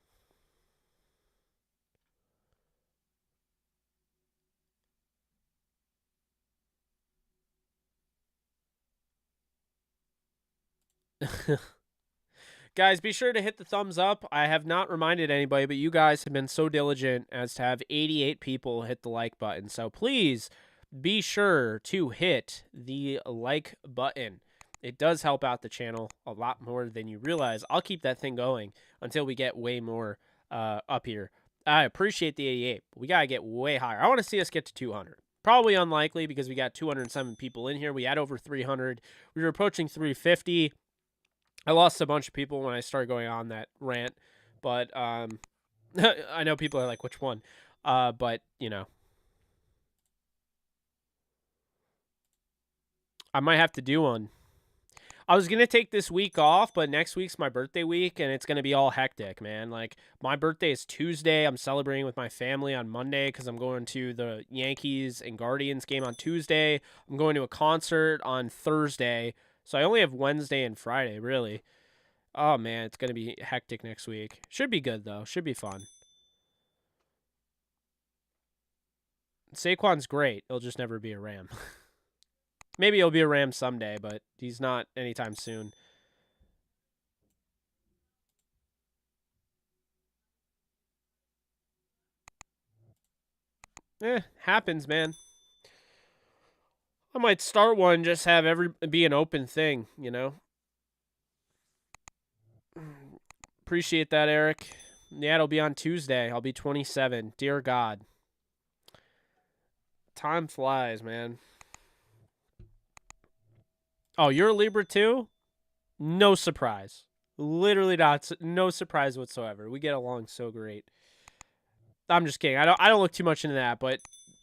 Guys, be sure to hit the thumbs up. I have not reminded anybody, but you guys have been so diligent as to have 88 people hit the like button. So please be sure to hit the like button. It does help out the channel a lot more than you realize. I'll keep that thing going until we get way more up here. I appreciate the 88. We got to get way higher. I want to see us get to 200. Probably unlikely because we got 207 people in here. We had over 300. We were approaching 350. I lost a bunch of people when I started going on that rant, but I know people are like, which one? But I might have to do one. I was gonna take this week off, but next week's my birthday week, and it's gonna be all hectic, man. Like my birthday is Tuesday. I'm celebrating with my family on Monday because I'm going to the Yankees and Guardians game on Tuesday. I'm going to a concert on Thursday, so I only have Wednesday and Friday, really. Oh man, it's gonna be hectic next week. Should be good though. Should be fun. Saquon's great. He'll just never be a Ram. Maybe he'll be a Ram someday, but he's not anytime soon. Happens, man. I might start one, just have every be an open thing, Appreciate that, Eric. Yeah, it'll be on Tuesday. I'll be 27. Dear God. Time flies, man. Oh, you're a Libra too? No surprise. Literally not. No surprise whatsoever. We get along so great. I'm just kidding. I don't look too much into that, but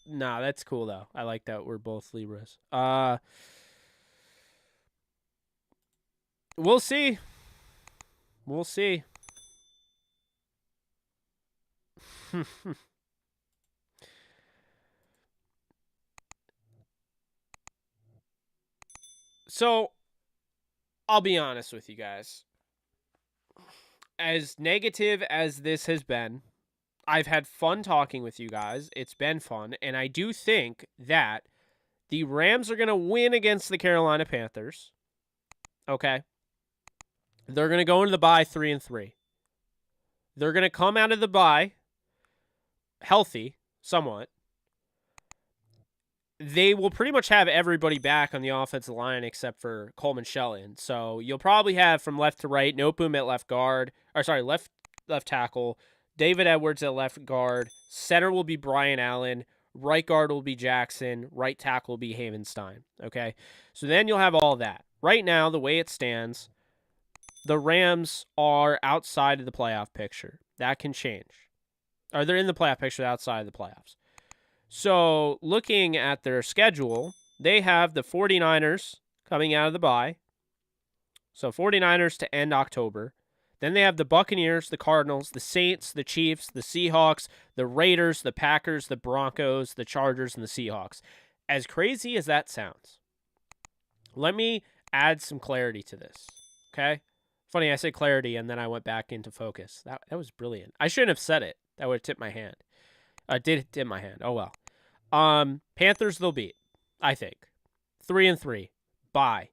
nah, that's cool though. I like that we're both Libras. We'll see. We'll see. So, I'll be honest with you guys. As negative as this has been, I've had fun talking with you guys. It's been fun, and I do think that the Rams are going to win against the Carolina Panthers. Okay? They're going to go into the bye 3-3. They're going to come out of the bye healthy, somewhat. They will pretty much have everybody back on the offensive line except for Coleman Shelton. So you'll probably have from left to right, Nopum at left guard, left tackle, David Edwards at left guard, center will be Brian Allen, right guard will be Jackson, right tackle will be Havenstein. Okay, so then you'll have all that. Right now, the way it stands, the Rams are outside of the playoff picture. That can change. Or they're in the playoff picture outside of the playoffs. So looking at their schedule, they have the 49ers coming out of the bye. So 49ers to end October. Then they have the Buccaneers, the Cardinals, the Saints, the Chiefs, the Seahawks, the Raiders, the Packers, the Broncos, the Chargers, and the Seahawks. As crazy as that sounds, let me add some clarity to this, okay? Funny, I said clarity, and then I went back into focus. That was brilliant. I shouldn't have said it. That would have tipped my hand. I did tip my hand. Oh, well. Panthers they'll beat, I think. 3-3. Bye.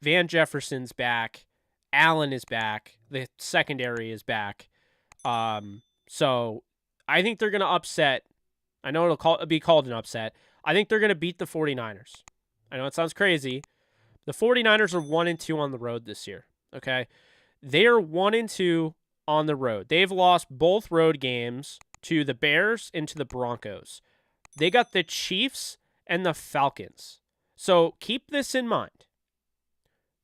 Van Jefferson's back. Allen is back. The secondary is back. So I think they're going to upset I know it'll be called an upset. I think they're going to beat the 49ers. I know it sounds crazy. The 49ers are 1-2 on the road this year, okay? They are 1-2 on the road. They've lost both road games to the Bears and to the Broncos. They got the Chiefs and the Falcons. So keep this in mind.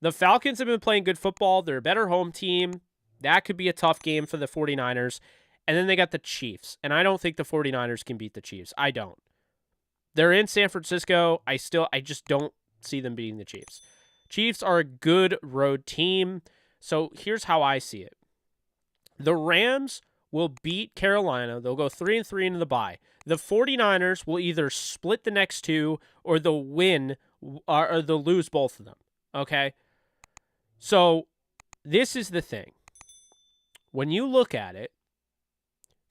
The Falcons have been playing good football. They're a better home team. That could be a tough game for the 49ers. And then they got the Chiefs. And I don't think the 49ers can beat the Chiefs. I don't. They're in San Francisco. I just don't see them beating the Chiefs. Chiefs are a good road team. So here's how I see it. The Rams will beat Carolina. They'll go 3-3 into the bye. The 49ers will either split the next two or they'll win or they'll lose both of them. Okay? So this is the thing. When you look at it,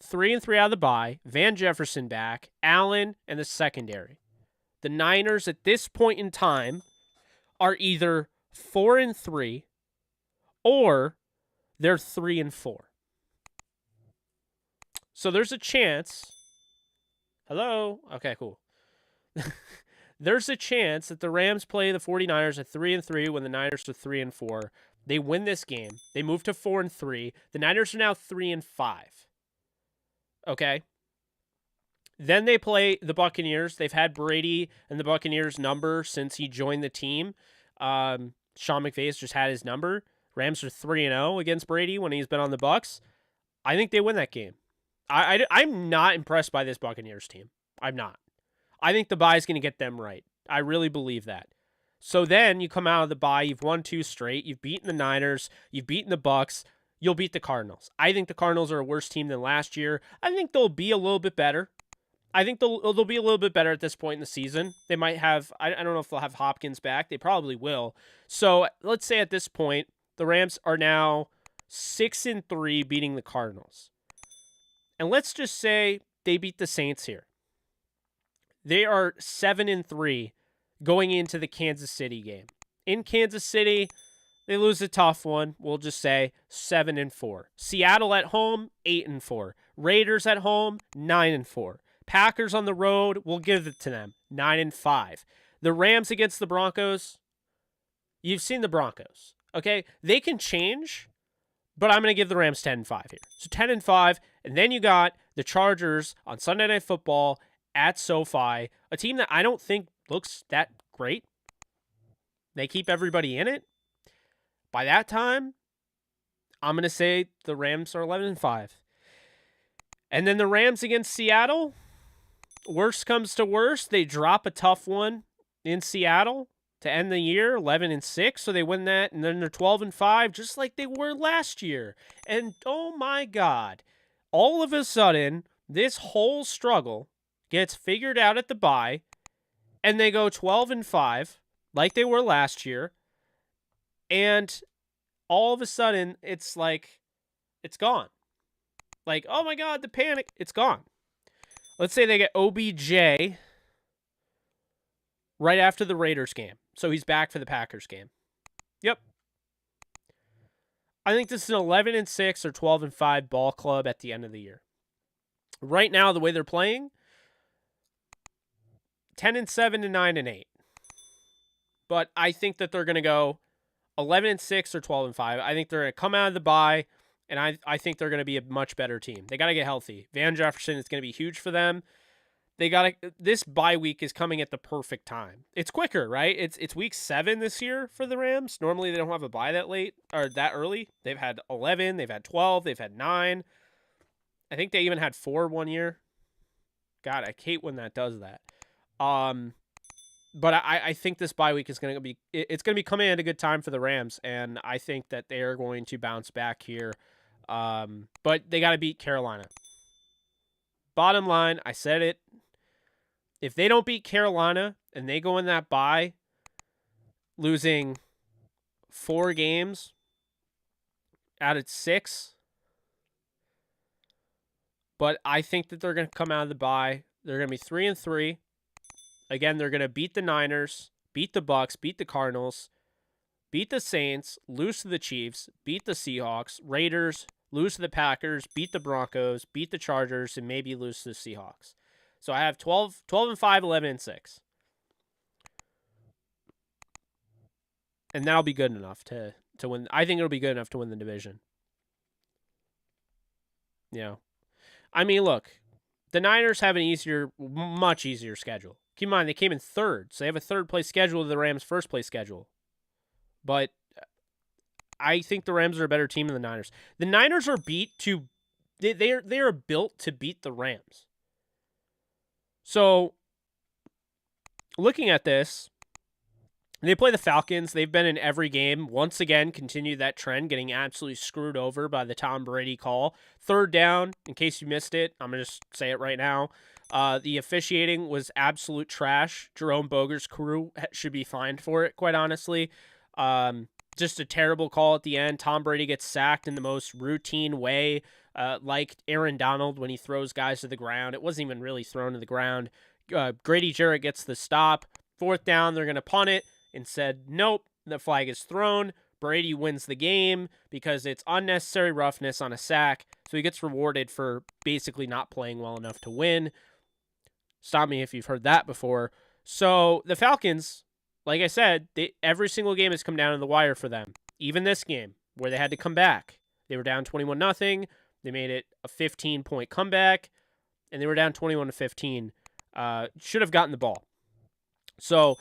3-3 out of the bye, Van Jefferson back, Allen, and the secondary. The Niners at this point in time are either 4-3 or they're 3-4. So there's a chance. Hello? Okay, cool. There's a chance that the Rams play the 49ers at 3-3 when the Niners are 3-4. They win this game. They move to 4-3. The Niners are now 3-5. Okay? Then they play the Buccaneers. They've had Brady and the Buccaneers number since he joined the team. Sean McVay's just had his number. Rams are 3-0 against Brady when he's been on the Bucs. I think they win that game. I'm not impressed by this Buccaneers team. I'm not. I think the bye is going to get them right. I really believe that. So then you come out of the bye, you've won 2 straight, you've beaten the Niners, you've beaten the Bucs, you'll beat the Cardinals. I think the Cardinals are a worse team than last year. I think they'll be a little bit better. I think they'll be a little bit better at this point in the season. They might have, I don't know if they'll have Hopkins back. They probably will. So let's say at this point, the Rams are now 6-3 beating the Cardinals. And let's just say they beat the Saints here. They are 7-3 going into the Kansas City game. In Kansas City, they lose a tough one. We'll just say 7-4. Seattle at home, 8-4. Raiders at home, 9-4. Packers on the road, we'll give it to them, 9-5. The Rams against the Broncos, you've seen the Broncos, okay? They can change, but I'm going to give the Rams 10-5 here. So 10-5, and then you got the Chargers on Sunday Night Football at SoFi, a team that I don't think looks that great. They keep everybody in it. By that time, I'm going to say the Rams are 11-5. And then the Rams against Seattle, worst comes to worst, they drop a tough one in Seattle to end the year, 11-6, so they win that, and then they're 12-5, just like they were last year. And oh my God, all of a sudden, this whole struggle gets figured out at the bye, and they go 12-5, like they were last year, and all of a sudden, it's like, it's gone. Like, oh my God, the panic, it's gone. Let's say they get OBJ right after the Raiders game. So he's back for the Packers game. Yep. I think this is an 11-6 or 12-5 ball club at the end of the year. Right now, the way they're playing, 10-7 and 9-8. But I think that they're going to go 11-6 or 12-5. I think they're going to come out of the bye, and I think they're going to be a much better team. They got to get healthy. Van Jefferson is going to be huge for them. This bye week is coming at the perfect time. It's quicker, right? It's week 7 this year for the Rams. Normally they don't have a bye that late or that early. They've had 11, they've had 12, they've had 9. I think they even had 4 one year. God, I hate when that does that. But I think this bye week is going to be coming at a good time for the Rams, and I think that they are going to bounce back here. But they got to beat Carolina. Bottom line, I said it. If they don't beat Carolina and they go in that bye, losing 4 games out of 6, but I think that they're going to come out of the bye. They're going to be 3-3. Again, they're going to beat the Niners, beat the Bucs, beat the Cardinals, beat the Saints, lose to the Chiefs, beat the Seahawks, Raiders, lose to the Packers, beat the Broncos, beat the Chargers, and maybe lose to the Seahawks. So I have 12-5, 11-6. And that'll be good enough to win. I think it'll be good enough to win the division. Yeah. I mean, look, the Niners have an much easier schedule. Keep in mind, they came in third, so they have a third-place schedule to the Rams' first-place schedule. But I think the Rams are a better team than the Niners. The Niners are they are built to beat the Rams. So, looking at this, they play the Falcons. They've been in every game. Once again, continue that trend, getting absolutely screwed over by the Tom Brady call. Third down, in case you missed it, I'm going to just say it right now. The officiating was absolute trash. Jerome Boger's crew should be fined for it, quite honestly. Just a terrible call at the end. Tom Brady gets sacked in the most routine way, like Aaron Donald when he throws guys to the ground. It wasn't even really thrown to the ground. Grady Jarrett gets the stop. Fourth down, they're going to punt it. Instead, nope, the flag is thrown. Brady wins the game because it's unnecessary roughness on a sack, so he gets rewarded for basically not playing well enough to win. Stop me if you've heard that before. So the Falcons, like I said, every single game has come down to the wire for them. Even this game, where they had to come back. They were down 21-0. They made it a 15-point comeback, and they were down 21-15. Should have gotten the ball. So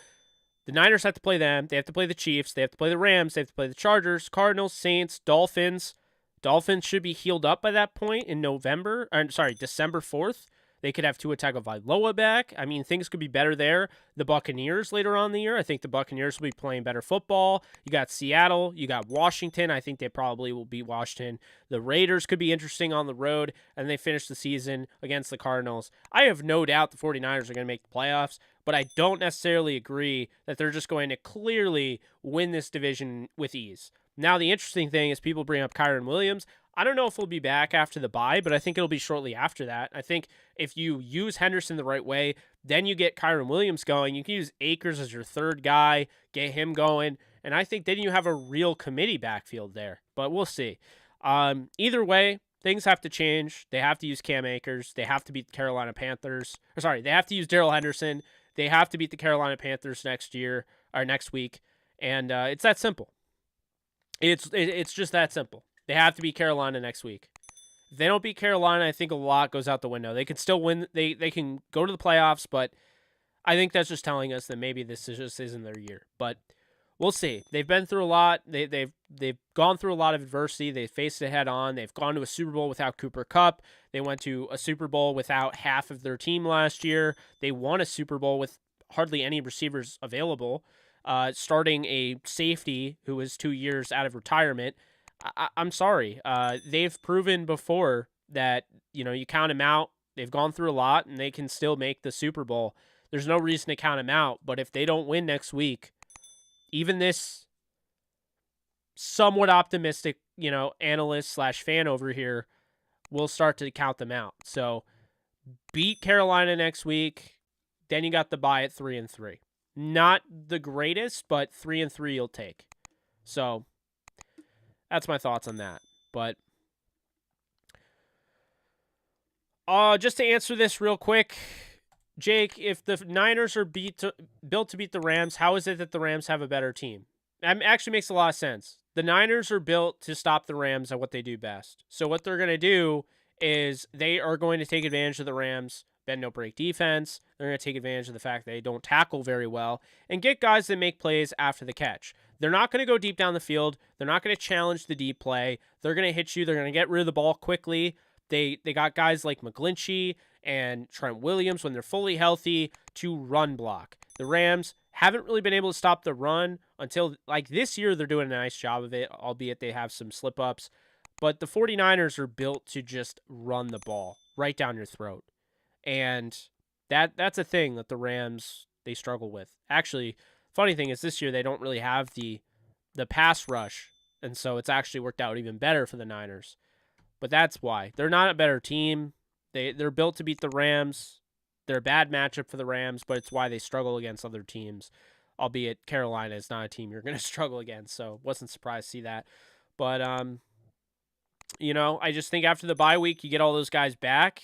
the Niners have to play them. They have to play the Chiefs. They have to play the Rams. They have to play the Chargers, Cardinals, Saints, Dolphins. Dolphins should be healed up by that point in December 4th. They could have Tua Tagovailoa back. I mean, things could be better there. The Buccaneers later on in the year, I think the Buccaneers will be playing better football. You got Seattle. You got Washington. I think they probably will beat Washington. The Raiders could be interesting on the road, and they finish the season against the Cardinals. I have no doubt the 49ers are going to make the playoffs, but I don't necessarily agree that they're just going to clearly win this division with ease. Now, the interesting thing is people bring up Kyren Williams. I don't know if he'll be back after the bye, but I think it'll be shortly after that. I think if you use Henderson the right way, then you get Kyren Williams going. You can use Akers as your third guy, get him going, and I think then you have a real committee backfield there. But we'll see. Either way, things have to change. They have to use Cam Akers. They have to beat the Carolina Panthers. They have to use Darrell Henderson. They have to beat the Carolina Panthers next week, and it's that simple. It's just that simple. They have to beat Carolina next week. If they don't beat Carolina, I think a lot goes out the window. They can still win. They can go to the playoffs, but I think that's just telling us that maybe this just isn't their year. But we'll see. They've been through a lot. They've gone through a lot of adversity. They faced it head on. They've gone to a Super Bowl without Cooper Kupp. They went to a Super Bowl without half of their team last year. They won a Super Bowl with hardly any receivers available, starting a safety who was 2 years out of retirement. I'm sorry. They've proven before that, you count them out. They've gone through a lot, and they can still make the Super Bowl. There's no reason to count them out. But if they don't win next week, even this somewhat optimistic, analyst/fan over here will start to count them out. So beat Carolina next week. Then you got the bye at 3-3. Not the greatest, but 3-3 you'll take. So that's my thoughts on that. But just to answer this real quick, Jake, if the Niners are built to beat the Rams, how is it that the Rams have a better team? That actually makes a lot of sense. The Niners are built to stop the Rams at what they do best. So what they're going to do is they are going to take advantage of the Rams' bend no break defense. They're going to take advantage of the fact that they don't tackle very well and get guys that make plays after the catch. They're not going to go deep down the field. They're not going to challenge the deep play. They're going to hit you. They're going to get rid of the ball quickly. They got guys like McGlinchey and Trent Williams when they're fully healthy to run block. The Rams haven't really been able to stop the run until this year. They're doing a nice job of it, albeit they have some slip-ups. But the 49ers are built to just run the ball right down your throat. And that's a thing that the Rams, they struggle with. Actually, funny thing is this year they don't really have the pass rush, and so it's actually worked out even better for the Niners. But that's why. They're not a better team. They're built to beat the Rams. They're a bad matchup for the Rams, but it's why they struggle against other teams, albeit Carolina is not a team you're going to struggle against, so wasn't surprised to see that. But, I just think after the bye week, you get all those guys back.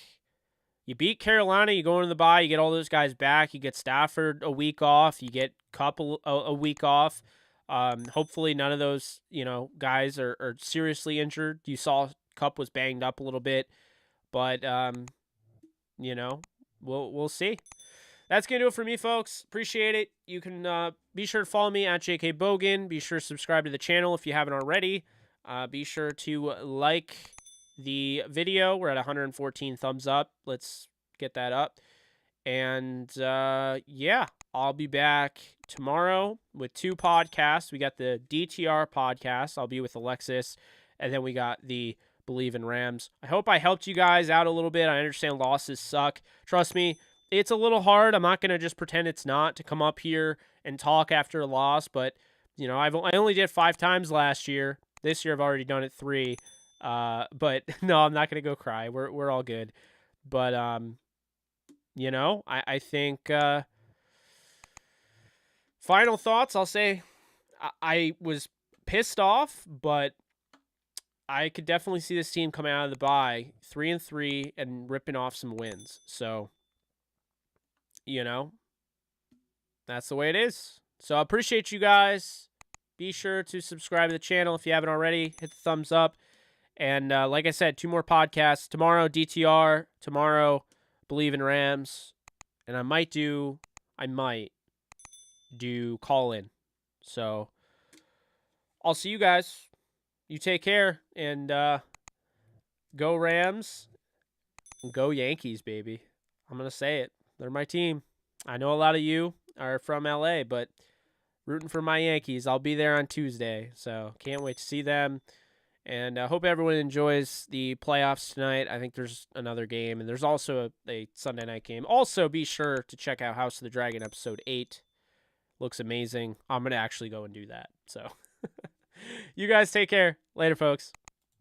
You beat Carolina, you go into the bye, you get all those guys back, you get Stafford a week off, you get Kupp a week off. Hopefully none of those, guys are seriously injured. You saw Kupp was banged up a little bit, but we'll see. That's going to do it for me, folks. Appreciate it. You can be sure to follow me at JK Bogan. Be sure to subscribe to the channel if you haven't already. Be sure to like the video. We're at 114 thumbs up. Let's get that up. And yeah, I'll be back tomorrow with 2 podcasts. We got the DTR podcast. I'll be with Alexis. And then we got the Believe in Rams. I hope I helped you guys out a little bit. I understand losses suck. Trust me, it's a little hard. I'm not going to just pretend it's not to come up here and talk after a loss. But, I only did 5 times last year. This year I've already done it 3. But no, I'm not going to go cry. We're all good. But, I think final thoughts, I'll say I was pissed off, but I could definitely see this team coming out of the bye 3-3 and ripping off some wins. So, that's the way it is. So I appreciate you guys. Be sure to subscribe to the channel if you haven't already. Hit the thumbs up. And like I said, 2 more podcasts. Tomorrow, DTR. Tomorrow, Believe in Rams. And I might do call in. So I'll see you guys. You take care. And go Rams. Go Yankees, baby. I'm going to say it. They're my team. I know a lot of you are from LA, but rooting for my Yankees. I'll be there on Tuesday. So can't wait to see them. And I hope everyone enjoys the playoffs tonight. I think there's another game, and there's also a Sunday night game. Also, be sure to check out House of the Dragon episode 8. Looks amazing. I'm going to actually go and do that. So you guys take care. Later, folks.